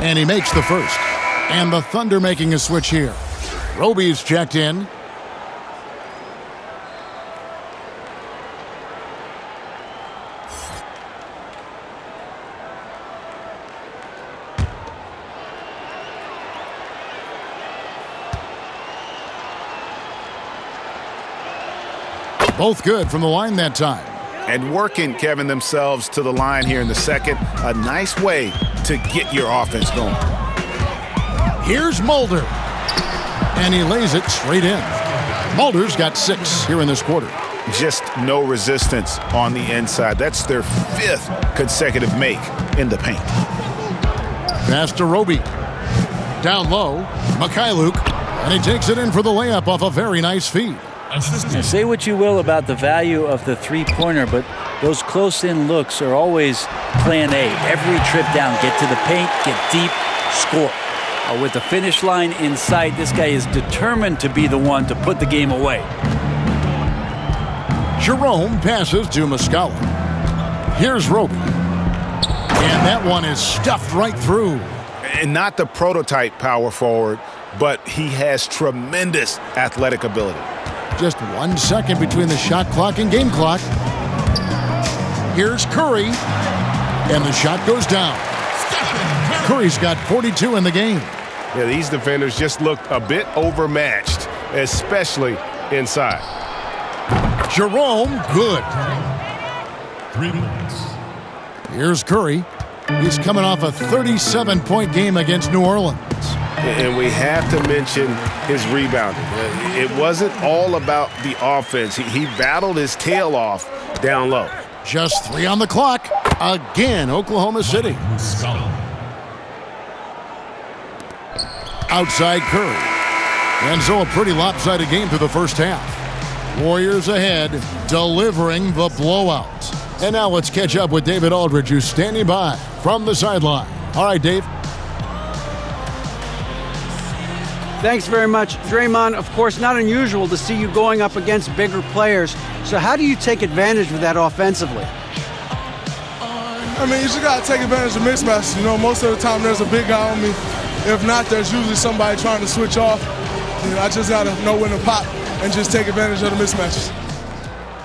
And he makes the first. And the Thunder making a switch here. Roby's checked in. Both good from the line that time. And working, Kevin, themselves to the line here in the second. A nice way to get your offense going. Here's Mulder. And he lays it straight in. Mulder's got 6 here in this quarter. Just no resistance on the inside. That's their 5th consecutive make in the paint. Pass to Roby. Down low, Mikhailuk. And he takes it in for the layup off a very nice feed. Now, say what you will about the value of the three-pointer, but those close-in looks are always plan A. Every trip down, get to the paint, get deep, score. With the finish line in sight, this guy is determined to be the one to put the game away. Jerome passes to Muscala. Here's Roby. And that one is stuffed right through. And not the prototype power forward, but he has tremendous athletic ability. Just 1 second between the shot clock and game clock. Here's Curry, and the shot goes down. Curry's got 42 in the game. Yeah, these defenders just looked a bit overmatched, especially inside. Jerome, good. 3 minutes. Here's Curry. He's coming off a 37-point game against New Orleans. And we have to mention his rebounding. It wasn't all about the offense. He battled his tail off down low. Just 3 on the clock. Again, Oklahoma City. Outside Curry. And so a pretty lopsided game through the first half. Warriors ahead, delivering the blowout. And now let's catch up with David Aldridge, who's standing by from the sideline. All right, Dave. Thanks very much, Draymond. Of course, not unusual to see you going up against bigger players. So how do you take advantage of that offensively? I mean, you just got to take advantage of mismatches. You know, most of the time there's a big guy on me. If not, there's usually somebody trying to switch off. You know, I just got to know when to pop and just take advantage of the mismatches.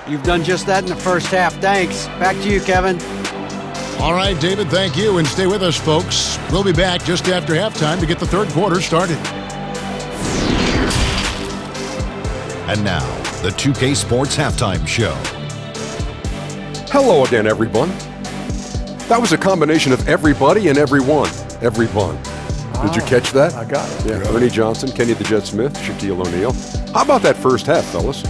You've done just that in the first half. Thanks. Back to you, Kevin. All right, David, thank you. And stay with us, folks. We'll be back just after halftime to get the third quarter started. And now, the 2K Sports Halftime Show. Hello again, everyone. That was a combination of everybody and everyone. Everyone. Did you catch that? I got it. Yeah, Ernie Johnson, Kenny the Jet Smith, Shaquille O'Neal. How about that first half, fellas?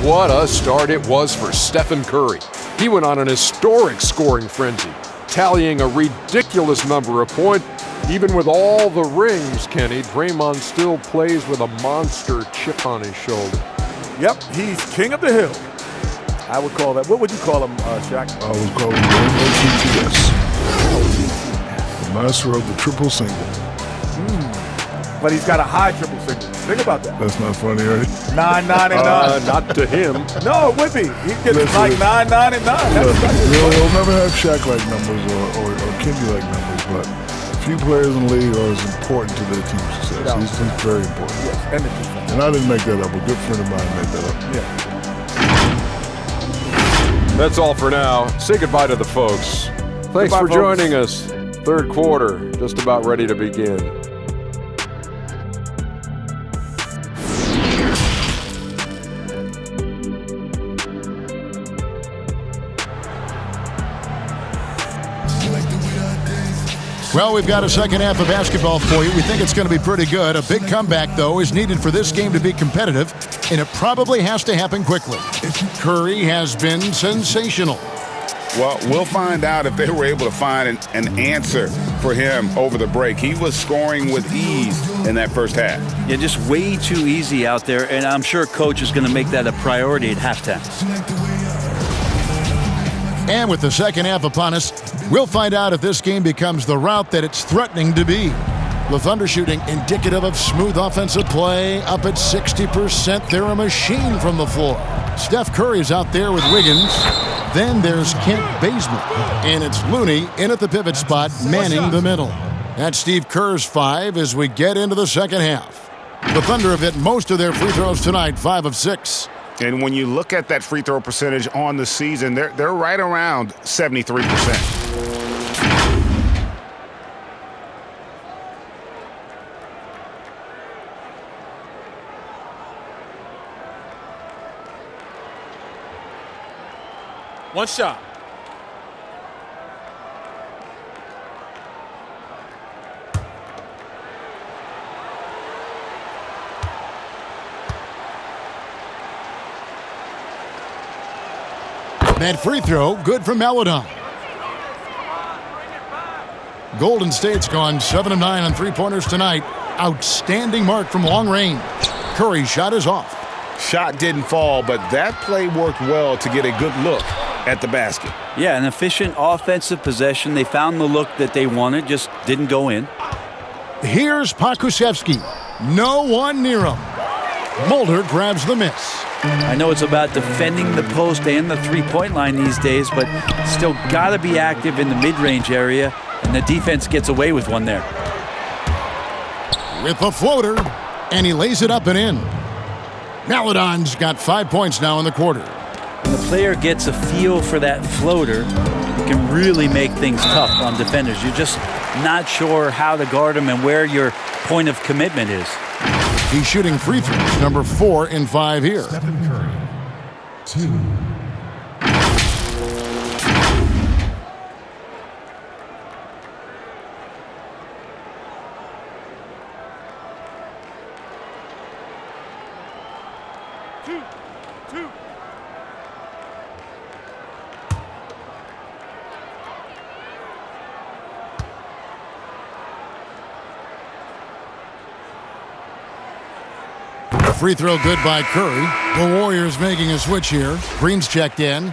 What a start it was for Stephen Curry. He went on an historic scoring frenzy, tallying a ridiculous number of points. Even with all the rings, Kenny, Draymond still plays with a monster chip on his shoulder. Yep, he's king of the hill. I would call that. What would you call him, Shaq? I would call him TTS. The master of the triple single. But he's got a high triple single. Think about that. That's not funny, right? 9, 9, and 9. Not to him. No, it would be. He gets like 9, 9, and 9. He'll never have Shaq-like numbers or Kenny-like numbers, but few players in the league are as important to their team success. He's very important. Yes, and the defense. And I didn't make that up. A good friend of mine made that up. Yeah. That's all for now. Say goodbye to the folks. Thanks for joining us. Third quarter, just about ready to begin. Well, we've got a second half of basketball for you. We think it's going to be pretty good. A big comeback, though, is needed for this game to be competitive, and it probably has to happen quickly. Curry has been sensational. Well, we'll find out if they were able to find an answer for him over the break. He was scoring with ease in that first half. Yeah, just way too easy out there, and I'm sure Coach is going to make that a priority at halftime. And with the second half upon us, we'll find out if this game becomes the route that it's threatening to be. The Thunder shooting indicative of smooth offensive play, up at 60%. They're a machine from the floor. Steph Curry's out there with Wiggins. Then there's Kent Bazemore. And it's Looney in at the pivot spot, manning the middle. That's Steve Kerr's 5 as we get into the second half. The Thunder have hit most of their free throws tonight, 5 of 6. And when you look at that free throw percentage on the season, they're right around 73%. One shot. That free throw, good for Maledon. Golden State's gone 7 of 9 on three-pointers tonight. Outstanding mark from long range. Curry's shot is off. Shot didn't fall, but that play worked well to get a good look at the basket. Yeah, an efficient offensive possession. They found the look that they wanted, just didn't go in. Here's Pokusevski. No one near him. Mulder grabs the miss. I know it's about defending the post and the three-point line these days, but still got to be active in the mid-range area, and the defense gets away with one there. With the floater, and he lays it up and in. Maledon's got 5 points now in the quarter. When the player gets a feel for that floater, it can really make things tough on defenders. You're just not sure how to guard them and where your point of commitment is. He's shooting free throws, number 4 in 5 here. Stephen Curry. 2. Free throw good by Curry. The Warriors making a switch here. Green's checked in.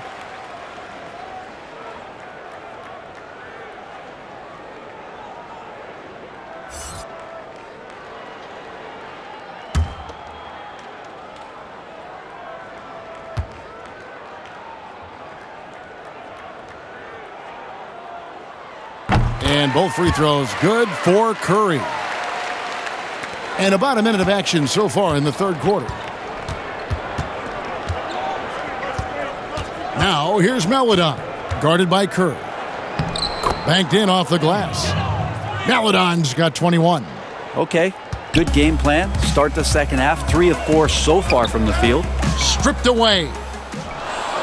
And both free throws good for Curry. And about a minute of action so far in the third quarter. Now here's Maledon, guarded by Curry. Banked in off the glass. Maledon's got 21. Okay, good game plan. Start the second half. 3 of 4 so far from the field. Stripped away.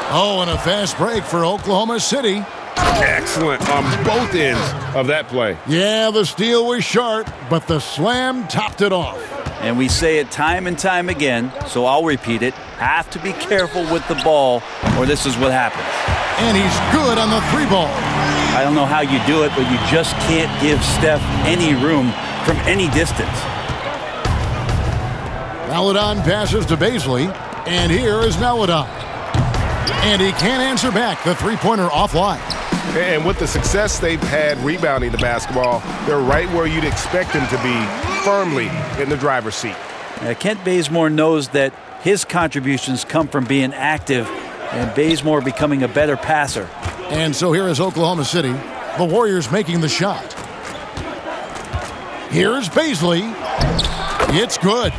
Oh, and a fast break for Oklahoma City. Excellent on both ends of that play. Yeah, the steal was sharp, but the slam topped it off. And we say it time and time again, so I'll repeat it. Have to be careful with the ball, or this is what happens. And he's good on the 3-ball. I don't know how you do it, but you just can't give Steph any room from any distance. Maledon passes to Baisley, and here is Maledon. And he can't answer back the 3-pointer offline. And with the success they've had rebounding the basketball, they're right where you'd expect them to be, firmly in the driver's seat. Kent Bazemore knows that his contributions come from being active and Bazemore becoming a better passer. And so here is Oklahoma City. The Warriors making the shot. Here's Baisley. It's good.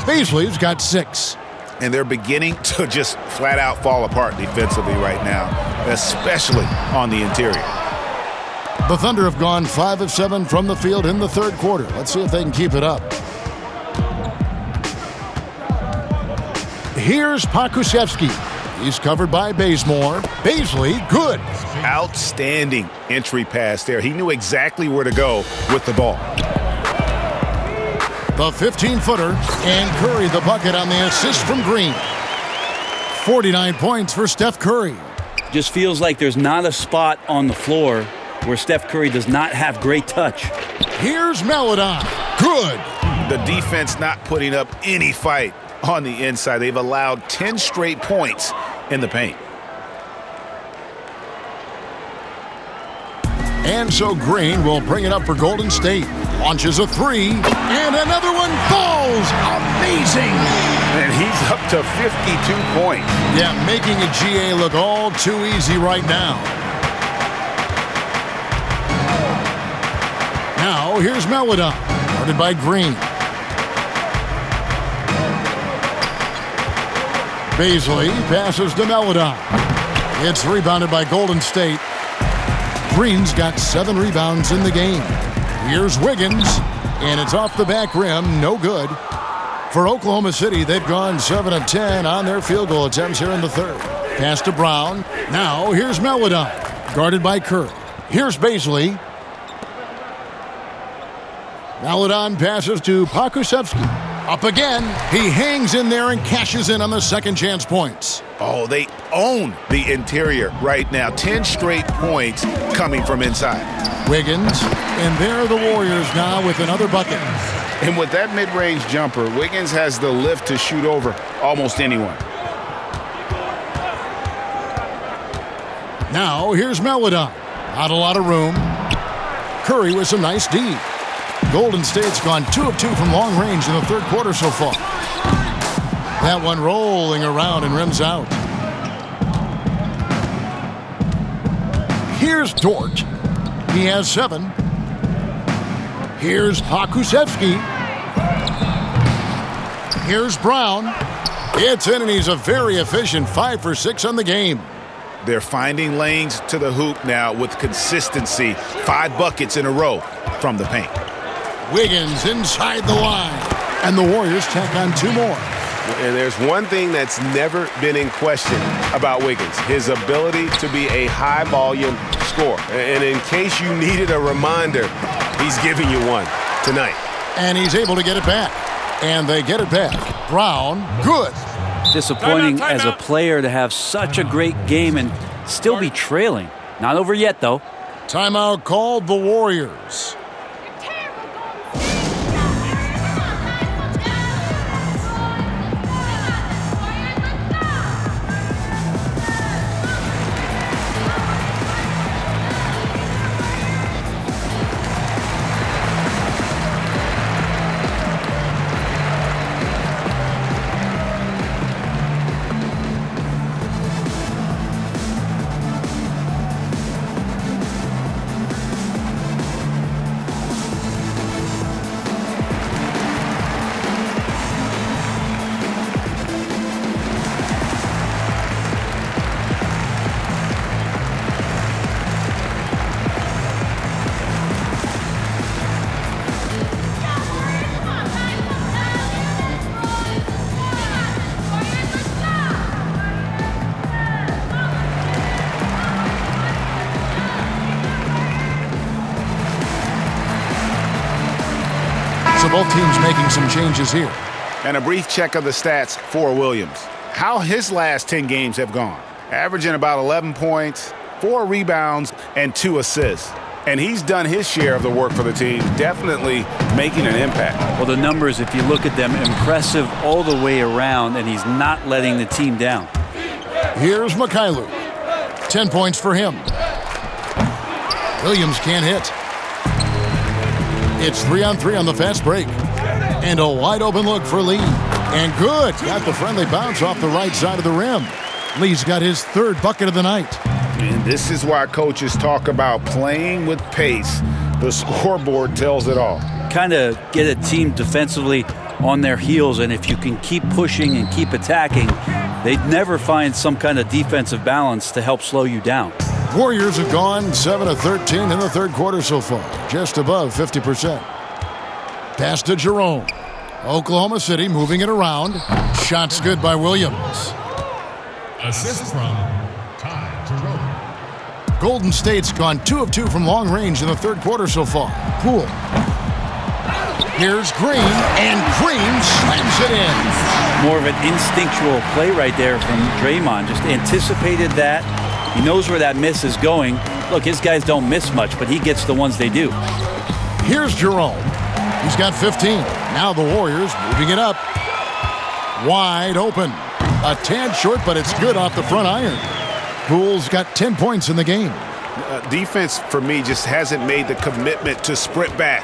Baisley's got 6. And they're beginning to just flat out fall apart defensively right now, especially on the interior. The Thunder have gone 5 of 7 from the field in the third quarter. Let's see if they can keep it up. Here's Pakusevsky. He's covered by Bazemore. Baisley, good. Outstanding entry pass there. He knew exactly where to go with the ball. The 15-footer, and Curry the bucket on the assist from Green. 49 points for Steph Curry. Just feels like there's not a spot on the floor where Steph Curry does not have great touch. Here's Maledon. Good. The defense not putting up any fight on the inside. They've allowed 10 straight points in the paint. And so Green will bring it up for Golden State. Launches a 3, and another one falls. Amazing. And he's up to 52 points. Yeah, making a GA look all too easy right now. Now here's Maledon, guarded by Green. Baisley passes to Maledon. It's rebounded by Golden State. Green's got 7 rebounds in the game. Here's Wiggins, and it's off the back rim, no good. For Oklahoma City, they've gone 7 of 10 on their field goal attempts here in the third. Pass to Brown. Now here's Maledon, guarded by Curry. Here's Baisley. Maledon passes to Pakusevsky. Up again. He hangs in there and cashes in on the second chance points. Oh, they own the interior right now. 10 straight points coming from inside. Wiggins, and there are the Warriors now with another bucket. And with that mid-range jumper, Wiggins has the lift to shoot over almost anyone. Now here's Maledon. Not a lot of room. Curry with some nice D. Golden State's gone 2 of 2 from long range in the third quarter so far. That one rolling around and rims out. Here's Dort. He has 7. Here's Pakusevsky. Here's Brown. It's in, and he's a very efficient 5 for 6 on the game. They're finding lanes to the hoop now with consistency. 5 buckets in a row from the paint. Wiggins inside the line. And the Warriors tack on 2 more. And there's one thing that's never been in question about Wiggins, his ability to be a high-volume scorer. And in case you needed a reminder, he's giving you one tonight. And he's able to get it back. And they get it back. Brown, good. Disappointing as a player to have such a great game and still be trailing. Not over yet, though. Timeout called the Warriors. So both teams making some changes here. And a brief check of the stats for Williams. How his last 10 games have gone. Averaging about 11 points, 4 rebounds, and 2 assists. And he's done his share of the work for the team, definitely making an impact. Well, the numbers, if you look at them, impressive all the way around, and he's not letting the team down. Here's Mikhailuk. 10 points for him. Williams can't hit. It's 3-on-3 on the fast break. And a wide open look for Lee. And good. Got the friendly bounce off the right side of the rim. Lee's got his 3rd bucket of the night. And this is why coaches talk about playing with pace. The scoreboard tells it all. Kind of get a team defensively on their heels, and if you can keep pushing and keep attacking, they'd never find some kind of defensive balance to help slow you down. Warriors have gone 7 of 13 in the 3rd quarter so far, just above 50%. Pass to Jerome. Oklahoma City moving it around. Shots good by Williams. Assist from Ty Jerome. Golden State's gone 2 of 2 from long range in the 3rd quarter so far. Poole. Here's Green, and Green slams it in. More of an instinctual play right there from Draymond. Just anticipated that. He knows where that miss is going. Look, his guys don't miss much, but he gets the ones they do. Here's Jerome. He's got 15. Now the Warriors moving it up. Wide open. A tad short, but it's good off the front iron. Poole's got 10 points in the game. Defense, for me, just hasn't made the commitment to sprint back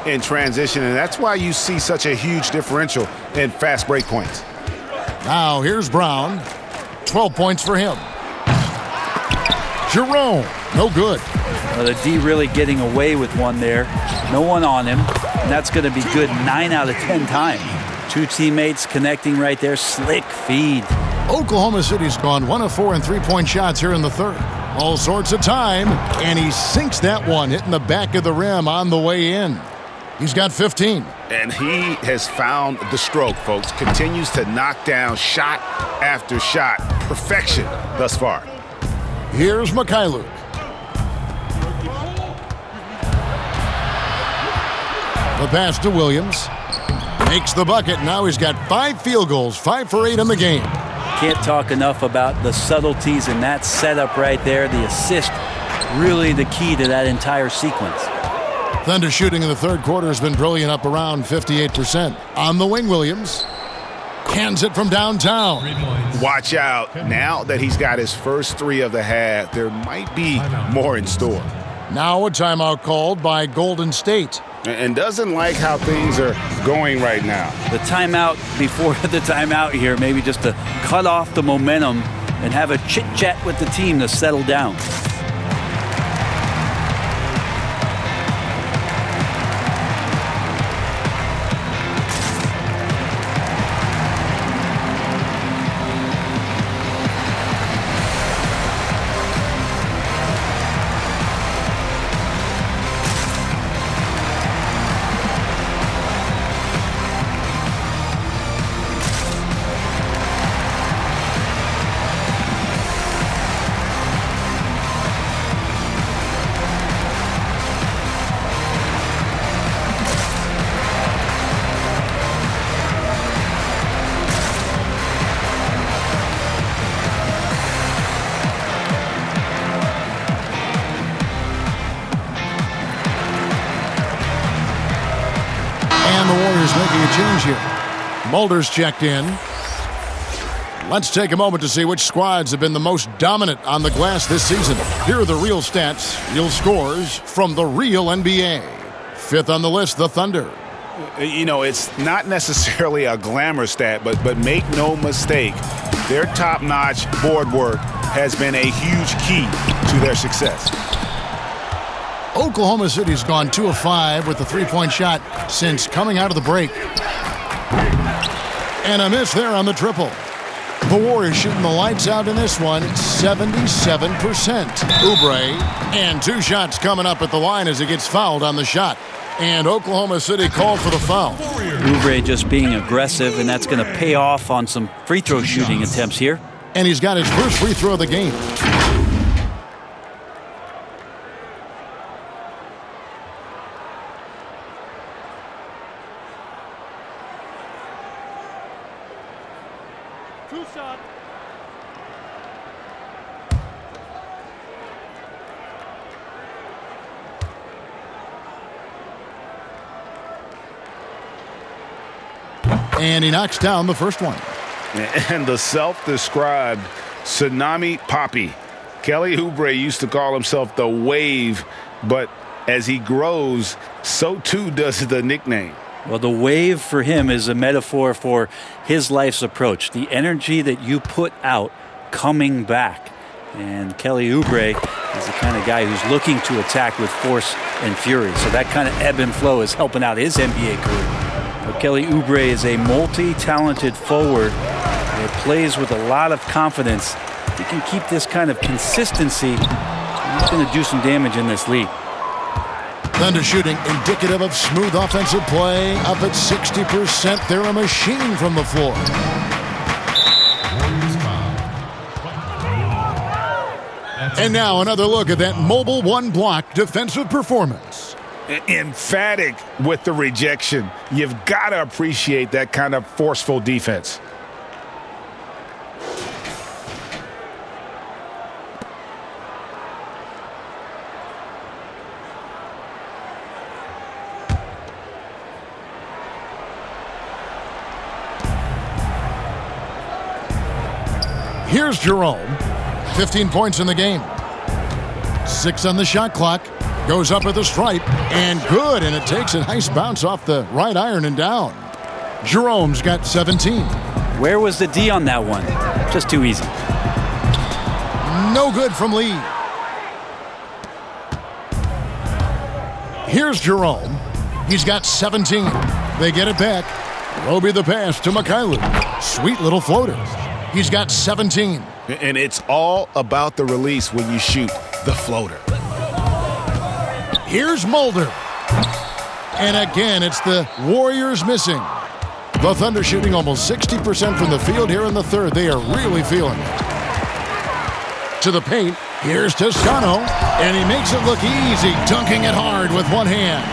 in transition, and that's why you see such a huge differential in fast break points. Now here's Brown. 12 points for him. Jerome, no good. Well, the D really getting away with one there. No one on him, and that's going to be good 9 out of 10 times. 2 teammates connecting right there. Slick feed. Oklahoma City's gone 1 of 4 in 3-point shots here in the 3rd. All sorts of time, and he sinks that one, hitting the back of the rim on the way in. He's got 15. And he has found the stroke, folks. Continues to knock down shot after shot. Perfection thus far. Here's Mikhailuk. The pass to Williams. Makes the bucket. Now he's got 5 field goals, 5 for 8 in the game. Can't talk enough about the subtleties in that setup right there. The assist, really the key to that entire sequence. Thunder shooting in the 3rd quarter has been brilliant, up around 58%. On the wing, Williams. Cans it from downtown. Watch out. Now that he's got his first 3 of the half, there might be more in store. Now a timeout called by Golden State. And doesn't like how things are going right now. The timeout before the timeout here, maybe just to cut off the momentum and have a chit-chat with the team to settle down. Warriors making a change here. Mulder's checked in. Let's take a moment to see which squads have been the most dominant on the glass this season. Here are the real stats, real scores from the real NBA. Fifth on the list, the Thunder. You know, it's not necessarily a glamour stat, but make no mistake, their top-notch board work has been a huge key to their success. Oklahoma City's gone 2 of 5 with the three-point shot since coming out of the break. And a miss there on the triple. The Warriors shooting the lights out in this one, 77%. Oubre, and 2 shots coming up at the line as he gets fouled on the shot. And Oklahoma City called for the foul. Oubre just being aggressive, and that's going to pay off on some free throw shooting attempts here. And he's got his first free throw of the game. And he knocks down the first one. And the self-described Tsunami Poppy. Kelly Oubre used to call himself the Wave, but as he grows, so too does the nickname. Well, the wave for him is a metaphor for his life's approach, the energy that you put out coming back. And Kelly Oubre is the kind of guy who's looking to attack with force and fury. So that kind of ebb and flow is helping out his NBA career. But Kelly Oubre is a multi-talented forward that plays with a lot of confidence. If he can keep this kind of consistency, he's going to do some damage in this league. Thunder shooting indicative of smooth offensive play, up at 60%. They're a machine from the floor. And now another look at that mobile one-block defensive performance. Emphatic with the rejection. You've got to appreciate that kind of forceful defense. Here's Jerome. 15 points in the game. 6 on the shot clock. Goes up at the stripe, and good, and it takes a nice bounce off the right iron and down. Jerome's got 17. Where was the D on that one? Just too easy. No good from Lee. Here's Jerome. He's got 17. They get it back. Roby the pass to Mikhailuk. Sweet little floater. He's got 17. And it's all about the release when you shoot the floater. Here's Mulder. And again, it's the Warriors missing. The Thunder shooting almost 60% from the field here in the third. They are really feeling it. To the paint, here's Toscano. And he makes it look easy, dunking it hard with one hand.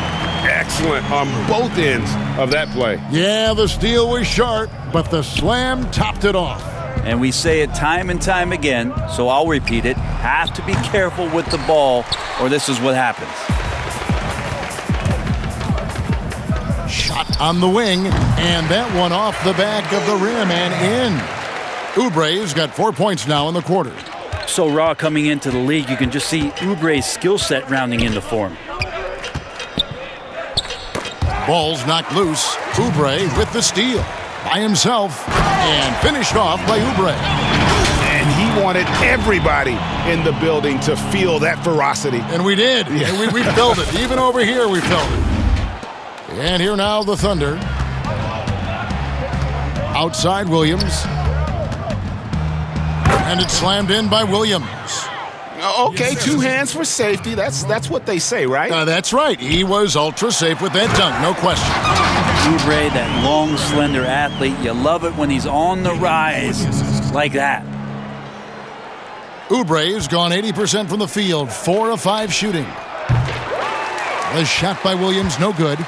Excellent on both ends of that play. Yeah, the steal was sharp, but the slam topped it off. And we say it time and time again, so I'll repeat it. Have to be careful with the ball, or this is what happens. Shot on the wing, and that one off the back of the rim and in. Oubre's got 4 points now in the quarter. So raw coming into the league, you can just see Oubre's skill set rounding into form. Ball's knocked loose. Oubre with the steal by himself and finished off by Oubre. And he wanted everybody in the building to feel that ferocity. And we did. Yeah. We felt it. Even over here we felt it. And here now the Thunder. Outside Williams. And it's slammed in by Williams. Okay, 2 hands for safety. That's what they say, right? That's right. He was ultra safe with that dunk, no question. Oubre, that long, slender athlete. You love it when he's on the rise like that. Oubre's gone 80% from the field, 4 of 5 shooting. The shot by Williams, no good.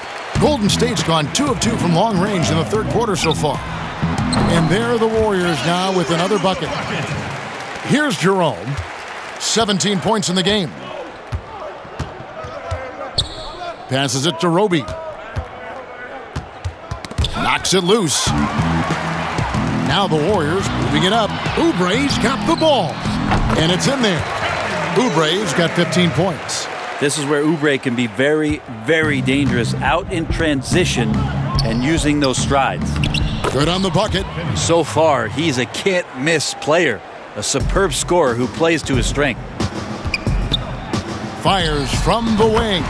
Golden State's gone 2 of 2 from long range in the third quarter so far. And there are the Warriors now with another bucket. Here's Jerome. 17 points in the game. Passes it to Roby. Knocks it loose. Now the Warriors moving it up. Oubre's got the ball. And it's in there. Oubre's got 15 points. This is where Oubre can be very, very dangerous out in transition and using those strides. Good on the bucket. So far, he's a can't-miss player, a superb scorer who plays to his strength. Fires from the wing,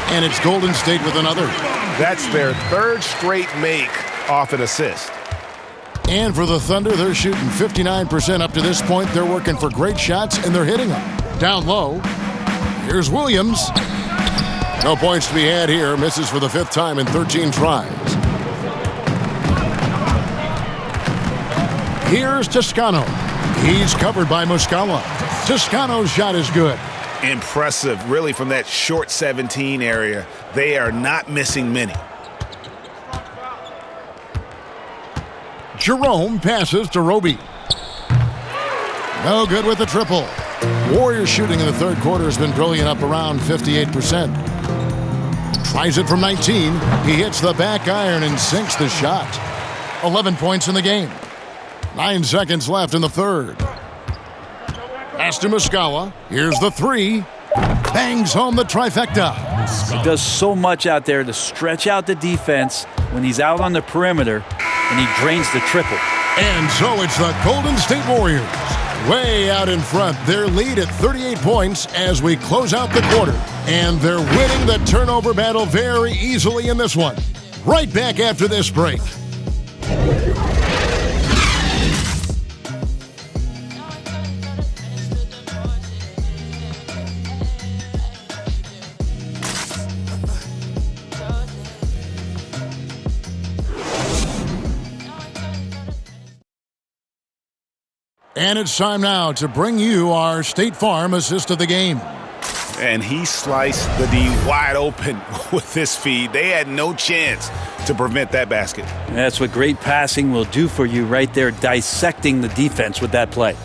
and it's Golden State with another. That's their third straight make off an assist. And for the Thunder, they're shooting 59% up to this point. They're working for great shots, and they're hitting them. Down low, here's Williams. No points to be had here. Misses for the 5th time in 13 tries. Here's Toscano. He's covered by Muscala. Toscano's shot is good. Impressive, really, from that short 17 area. They are not missing many. Jerome passes to Roby. No good with the triple. Warriors shooting in the third quarter has been brilliant, up around 58%. Tries it from 19. He hits the back iron and sinks the shot. 11 points in the game. 9 seconds left in the third. Pass to Muscala. Here's the three. Bangs home the trifecta. He does so much out there to stretch out the defense when he's out on the perimeter, and he drains the triple. And so it's the Golden State Warriors way out in front. Their lead at 38 points as we close out the quarter. And they're winning the turnover battle very easily in this one. Right back after this break. And it's time now to bring you our State Farm assist of the game. And he sliced the D wide open with this feed. They had no chance to prevent that basket. That's what great passing will do for you right there, dissecting the defense with that play.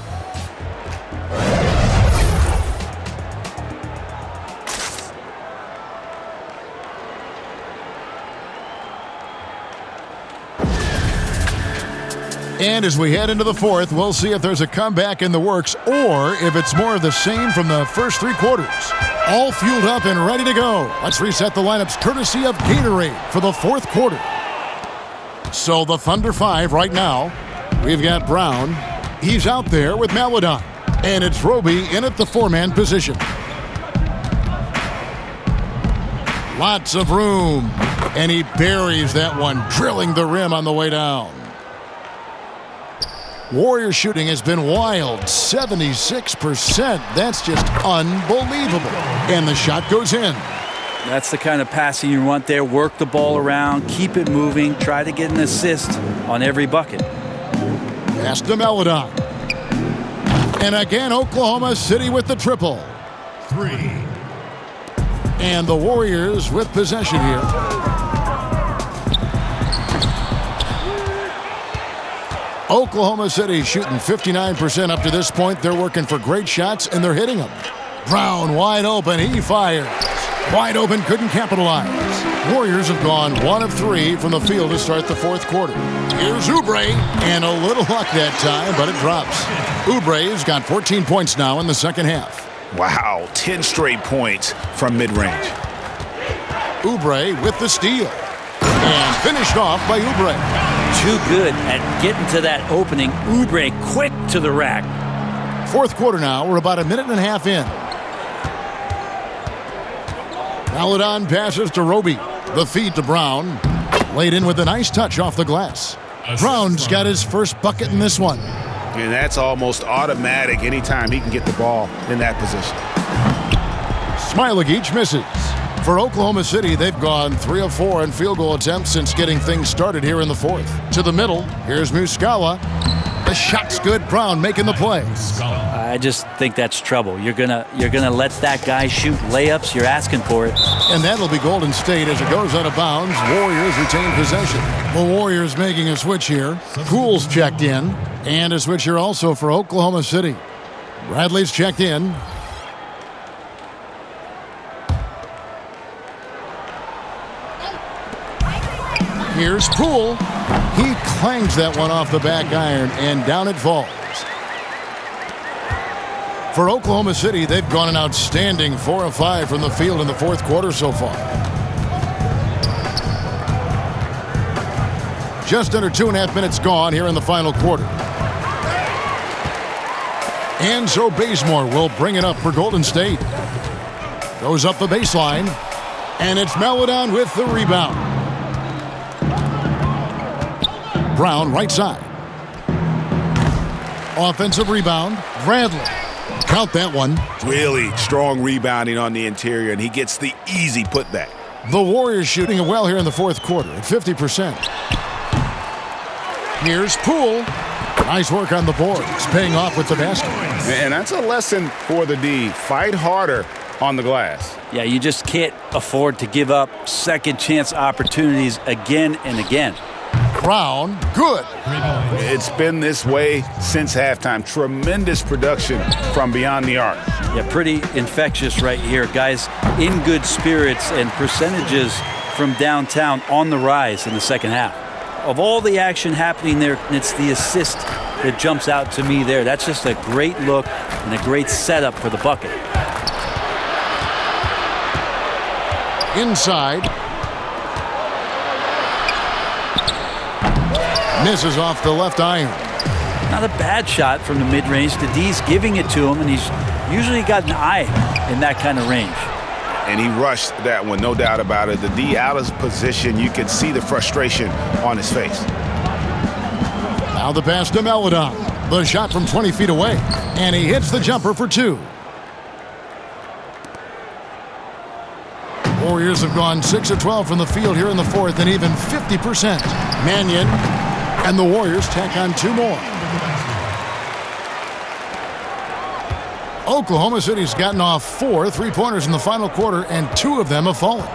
And as we head into the fourth, we'll see if there's a comeback in the works or if it's more of the same from the first 3 quarters. All fueled up and ready to go. Let's reset the lineups courtesy of Gatorade for the fourth quarter. So the Thunder 5 right now. We've got Brown. He's out there with Maledon. And it's Roby in at the 4-man position. Lots of room. And he buries that one, drilling the rim on the way down. Warrior shooting has been wild, 76%. That's just unbelievable. And the shot goes in. That's the kind of passing you want there. Work the ball around, keep it moving, try to get an assist on every bucket. Pass to Maledon. And again, Oklahoma City with the triple. 3. And the Warriors with possession here. Oklahoma City shooting 59% up to this point. They're working for great shots, and they're hitting them. Brown wide open. He fires. Wide open, couldn't capitalize. Warriors have gone 1 of 3 from the field to start the fourth quarter. Here's Oubre, and a little luck that time, but it drops. Oubre's got 14 points now in the second half. Wow, 10 straight points from mid-range. Oubre with the steal. And finished off by Oubre. Too good at getting to that opening. Oubre quick to the rack. Fourth quarter now. We're about a minute and a half in. Maledon passes to Roby. The feed to Brown. Laid in with a nice touch off the glass. Brown's got his first bucket in this one. And that's almost automatic anytime he can get the ball in that position. Smailagic misses. For Oklahoma City, they've gone 3 of 4 in field goal attempts since getting things started here in the fourth. To the middle, here's Muscala. The shot's good. Brown making the play. I just think that's trouble. You're gonna let that guy shoot layups. You're asking for it. And that'll be Golden State as it goes out of bounds. Warriors retain possession. The Warriors making a switch here. Poole's checked in. And a switch here also for Oklahoma City. Bradley's checked in. Here's Poole. He clangs that one off the back iron, and down it falls. For Oklahoma City, they've gone an outstanding 4 of 5 from the field in the fourth quarter so far. Just under 2.5 minutes gone here in the final quarter. And so Bazemore will bring it up for Golden State. Goes up the baseline, and it's Maledon with the rebound. Brown, right side. Offensive rebound, Bradley. Count that one. Really strong rebounding on the interior, and he gets the easy putback. The Warriors shooting it well here in the fourth quarter at 50%. Here's Poole. Nice work on the boards, paying off with the basket. And that's a lesson for the D. Fight harder on the glass. Yeah, you just can't afford to give up second chance opportunities again and again. Brown, good. It's been this way since halftime. Tremendous production from beyond the arc. Yeah, pretty infectious right here. Guys in good spirits, and percentages from downtown on the rise in the second half. Of all the action happening there, it's the assist that jumps out to me there. That's just a great look and a great setup for the bucket. Inside. Misses off the left iron. Not a bad shot from the mid-range. The D's giving it to him, and he's usually got an eye in that kind of range. And he rushed that one, no doubt about it. The D out of position. You can see the frustration on his face. Now the pass to Maledon. The shot from 20 feet away. And he hits the jumper for 2. Warriors have gone 6 of 12 from the field here in the fourth, and even 50%. Mannion. And the Warriors tack on 2 more. Oklahoma City's gotten off 4 3-pointers in the final quarter, and 2 of them have fallen.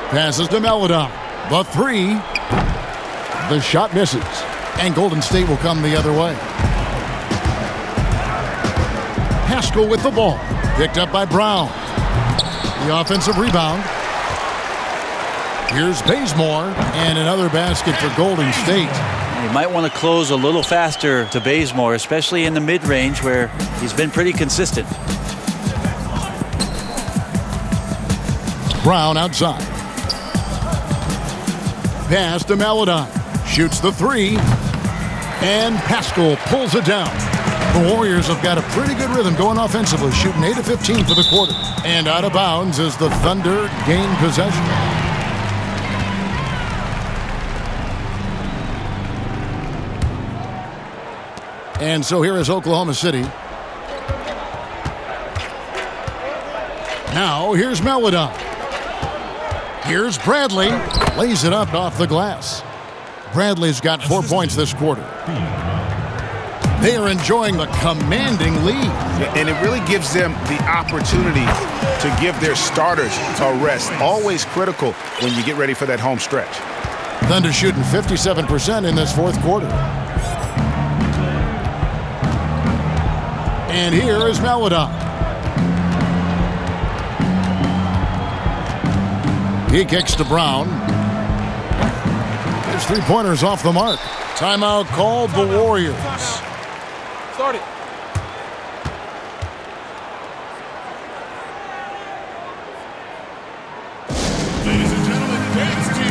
Passes to Maledon. The 3. The shot misses. And Golden State will come the other way. Haskell with the ball. Picked up by Brown. The offensive rebound. Here's Bazemore, and another basket for Golden State. You might want to close a little faster to Bazemore, especially in the mid-range where he's been pretty consistent. Brown outside. Pass to Maledon. Shoots the 3. And Haskell pulls it down. The Warriors have got a pretty good rhythm going offensively, shooting 8 of 15 for the quarter. And out of bounds as the Thunder gain possession. And so here is Oklahoma City. Now here's Maledon. Here's Bradley. Lays it up off the glass. Bradley's got 4 points this quarter. They are enjoying the commanding lead. And it really gives them the opportunity to give their starters a rest. Always critical when you get ready for that home stretch. Thunder shooting 57% in this fourth quarter. And here is Maledon. He kicks to Brown. His 3-pointers off the mark. Timeout called the Warriors. Start it. Ladies and gentlemen, dance team.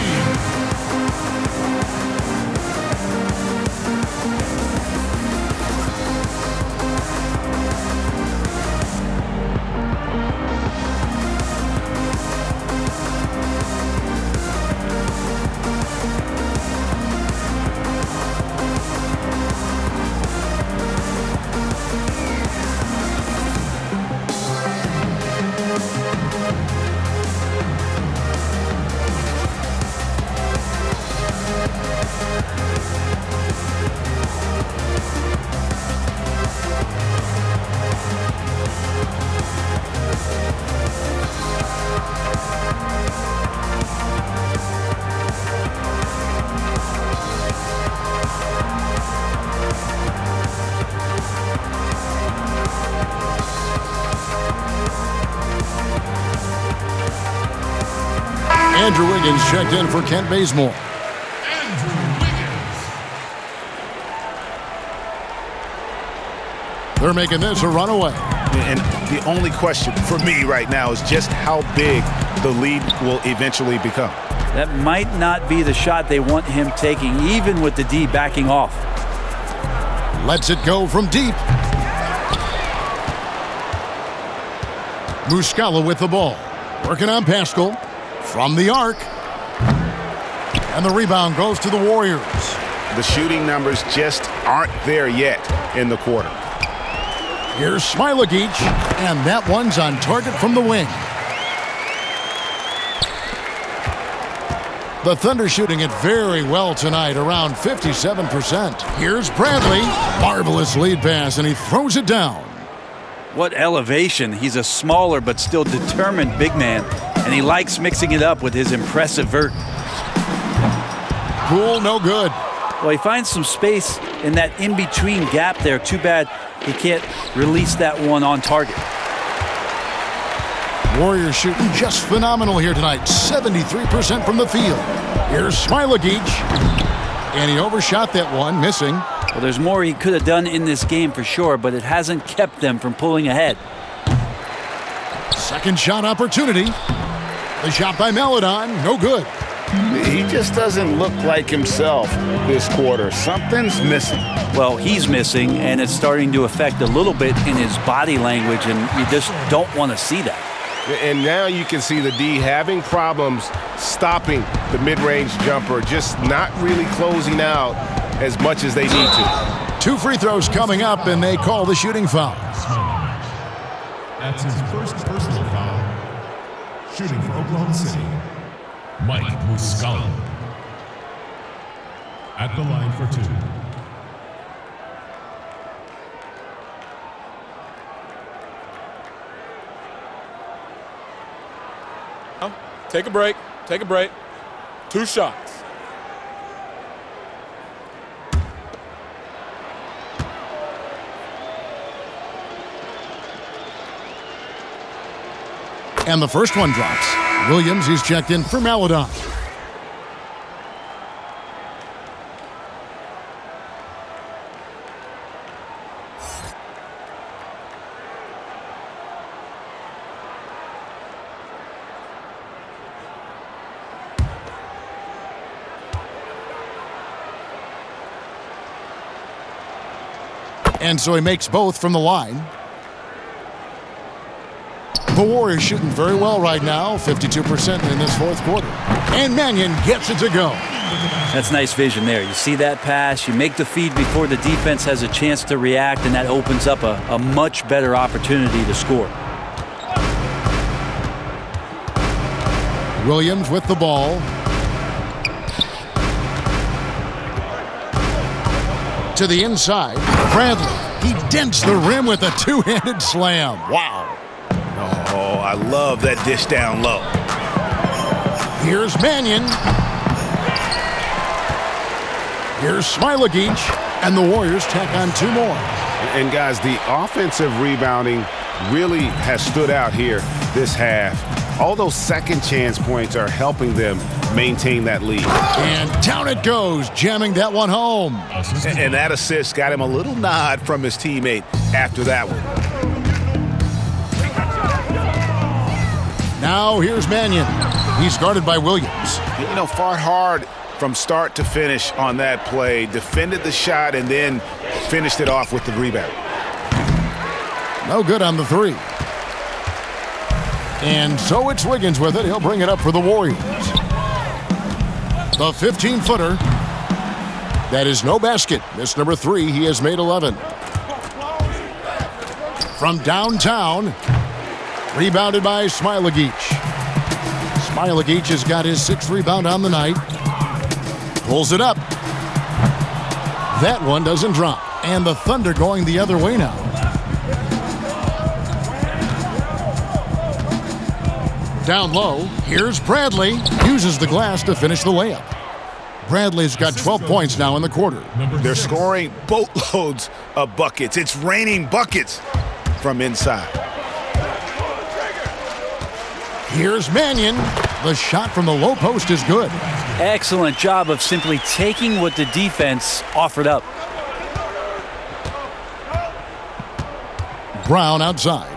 Andrew Wiggins checked in for Kent Bazemore. They're making this a runaway. And the only question for me right now is just how big the lead will eventually become. That might not be the shot they want him taking, even with the D backing off. Lets it go from deep. Muscala with the ball. Working on Pascal. From the arc. And the rebound goes to the Warriors. The shooting numbers just aren't there yet in the quarter. Here's Smilagic, and that one's on target from the wing. The Thunder shooting it very well tonight, around 57%. Here's Bradley. Marvelous lead pass, and he throws it down. What elevation. He's a smaller but still determined big man, and he likes mixing it up with his impressive vert. Cool, no good. Well, he finds some space in that in-between gap there. Too bad he can't release that one on target. Warriors shooting just phenomenal here tonight. 73% from the field. Here's Smilagic. And he overshot that one, missing. Well, there's more he could have done in this game for sure, but it hasn't kept them from pulling ahead. Second shot opportunity. The shot by Maledon, no good. He just doesn't look like himself this quarter. Something's missing. Well, he's missing, and it's starting to affect a little bit in his body language, and you just don't want to see that. And now you can see the D having problems stopping the mid-range jumper, just not really closing out as much as they need to. 2 free throws coming up, and they call the shooting foul. That's his first personal foul. Shooting for Oklahoma City, Mike Muscala. At the line for 2. Take a break. Take a break. 2 shots. And the first one drops. Williams, he's checked in for Maledon. And so he makes both from the line. The Warriors shooting very well right now, 52% in this fourth quarter. And Mannion gets it to go. That's nice vision there. You see that pass, you make the feed before the defense has a chance to react, and that opens up a much better opportunity to score. Williams with the ball. To the inside, Bradley. He dents the rim with a two-handed slam. Wow. Oh, I love that dish down low. Here's Mannion. Here's Smilagic. And the Warriors tack on 2 more. And guys, the offensive rebounding really has stood out here this half. All those second chance points are helping them maintain that lead. And down it goes, jamming that one home. And that assist got him a little nod from his teammate after that one. Now here's Mannion. He's guarded by Williams. You know, fought hard from start to finish on that play, defended the shot, and then finished it off with the rebound. No good on the 3. And so it's Wiggins with it. He'll bring it up for the Warriors. The 15-footer. That is no basket. Miss number 3. He has made 11. From downtown. Rebounded by Smilagic. Smilagic has got his 6th rebound on the night. Pulls it up. That one doesn't drop. And the Thunder going the other way now. Down low, here's Bradley. Uses the glass to finish the layup. Bradley's got 12 points now in the quarter. They're scoring boatloads of buckets. It's raining buckets from inside. Here's Mannion. The shot from the low post is good. Excellent job of simply taking what the defense offered up. Brown outside.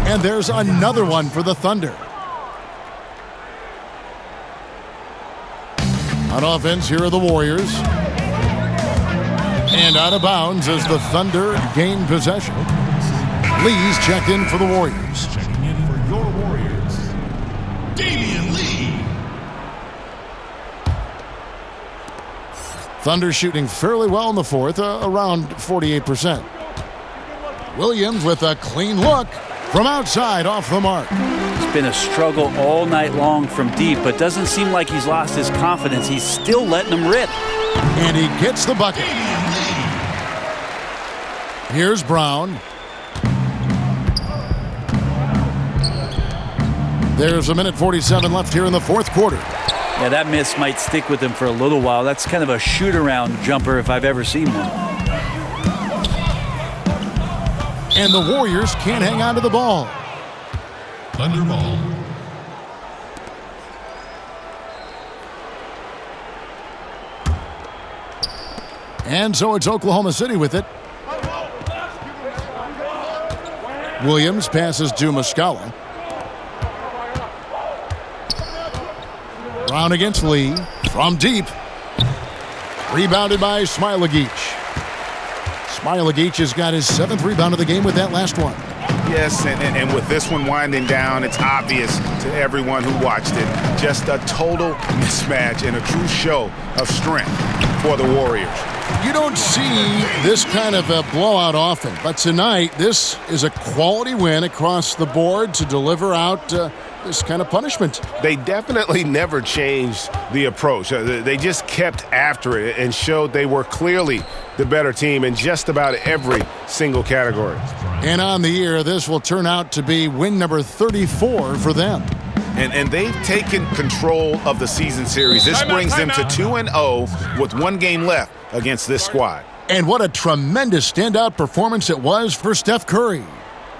And there's another one for the Thunder. On offense, here are the Warriors. And out of bounds as the Thunder gain possession. Lee's checked in for the Warriors. Checking in for your Warriors, Damian Lee. Thunder shooting fairly well in the fourth, around 48%. Williams with a clean look from outside off the mark. It's been a struggle all night long from deep, but doesn't seem like he's lost his confidence. He's still letting them rip. And he gets the bucket. Here's Brown. There's a minute 47 left here in the fourth quarter. Yeah, that miss might stick with him for a little while. That's kind of a shoot-around jumper if I've ever seen one. And the Warriors can't hang on to the ball. Thunder ball. And so it's Oklahoma City with it. Williams passes to Muscala. Brown against Lee. From deep. Rebounded by Smilagic. Smilagic has got his 7th rebound of the game with that last one. Yes, and with this one winding down, it's obvious to everyone who watched it. Just a total mismatch and a true show of strength for the Warriors. You don't see this kind of a blowout often, but tonight this is a quality win across the board to deliver out this kind of punishment. They definitely never changed the approach. They just kept after it and showed they were clearly the better team in just about every single category. And on the year, this will turn out to be win number 34 for them. And they've taken control of the season series. This brings them to 2-0 with 1 game left against this squad. And what a tremendous standout performance it was for Steph Curry.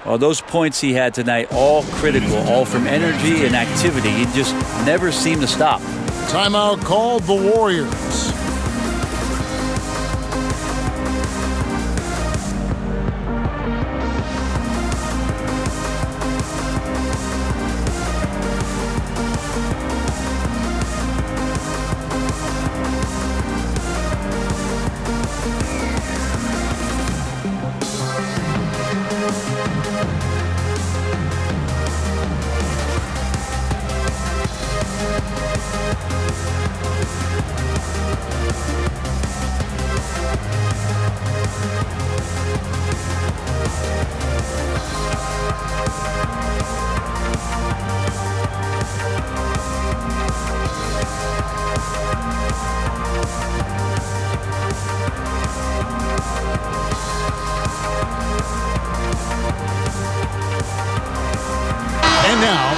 Well, those points he had tonight, all critical, all from energy and activity. He just never seemed to stop. Timeout called the Warriors.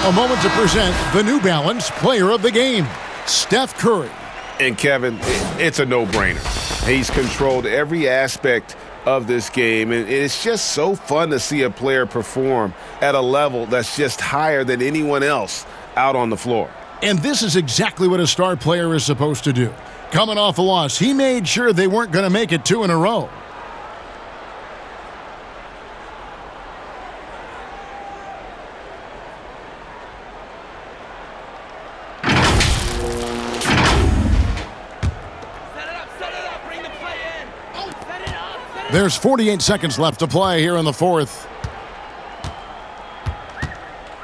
A moment to present the New Balance Player of the Game, Steph Curry. And Kevin, it's a no-brainer. He's controlled every aspect of this game, and it's just so fun to see a player perform at a level that's just higher than anyone else out on the floor. And this is exactly what a star player is supposed to do. Coming off a loss, he made sure they weren't going to make it 2 in a row. There's 48 seconds left to play here in the fourth.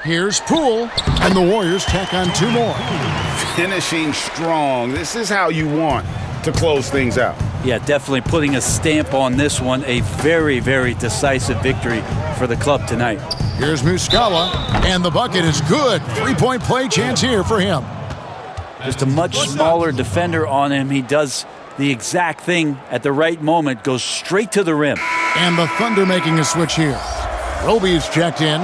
Here's Poole, and the Warriors tack on 2 more. Finishing strong. This is how you want to close things out. Yeah, definitely putting a stamp on this one. A very, very decisive victory for the club tonight. Here's Muscala, and the bucket is good. 3-point play chance here for him. Just a much smaller defender on him. He does the exact thing at the right moment, goes straight to the rim. And the Thunder making a switch here. Roby's checked in.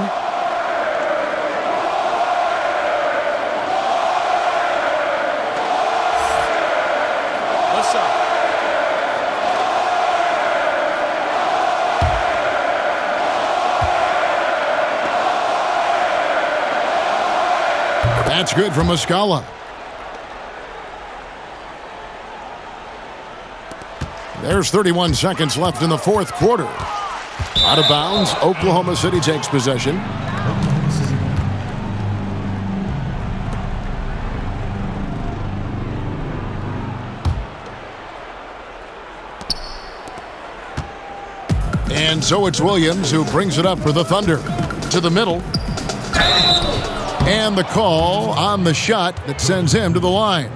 That's good from Muscala. There's 31 seconds left in the fourth quarter. Out of bounds, Oklahoma City takes possession. And so it's Williams who brings it up for the Thunder. To the middle. And the call on the shot that sends him to the line.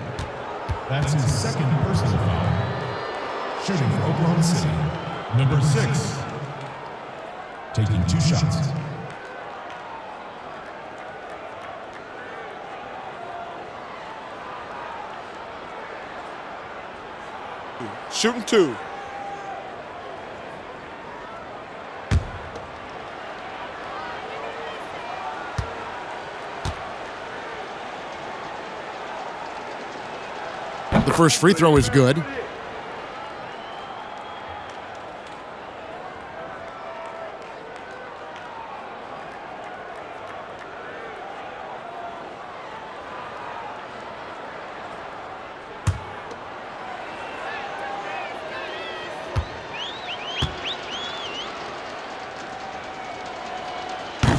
That's his second personal foul. Shooting for Oklahoma City, number 6. Taking 2 shots. Shooting 2. The first free throw is good.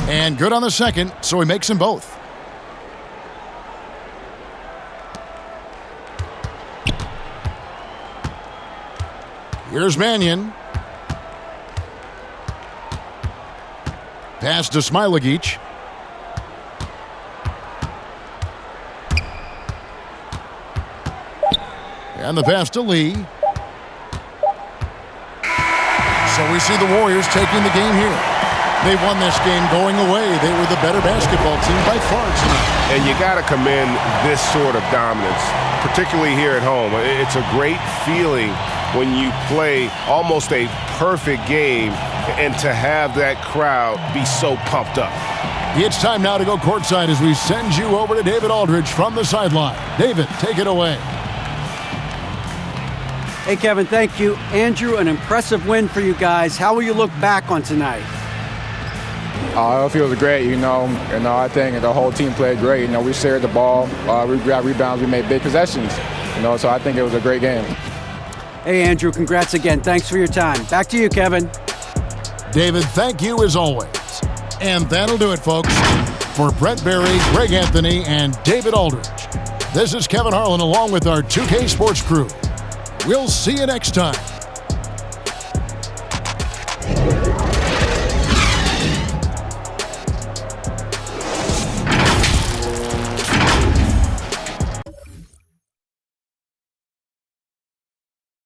And good on the second, so he makes them both. Here's Mannion. Pass to Smilagic. And the pass to Lee. So we see the Warriors taking the game here. They won this game going away. They were the better basketball team by far tonight. And you got to commend this sort of dominance, particularly here at home. It's a great feeling when you play almost a perfect game and to have that crowd be so pumped up. It's time now to go courtside as we send you over to David Aldridge from the sideline. David, take it away. Hey, Kevin, thank you. Andrew, an impressive win for you guys. How will you look back on tonight? It feels great, I think the whole team played great. We shared the ball, we got rebounds, we made big possessions, so I think it was a great game. Hey, Andrew, congrats again. Thanks for your time. Back to you, Kevin. David, thank you as always. And that'll do it, folks. For Brett Berry, Greg Anthony, and David Aldridge, this is Kevin Harlan along with our 2K Sports crew. We'll see you next time.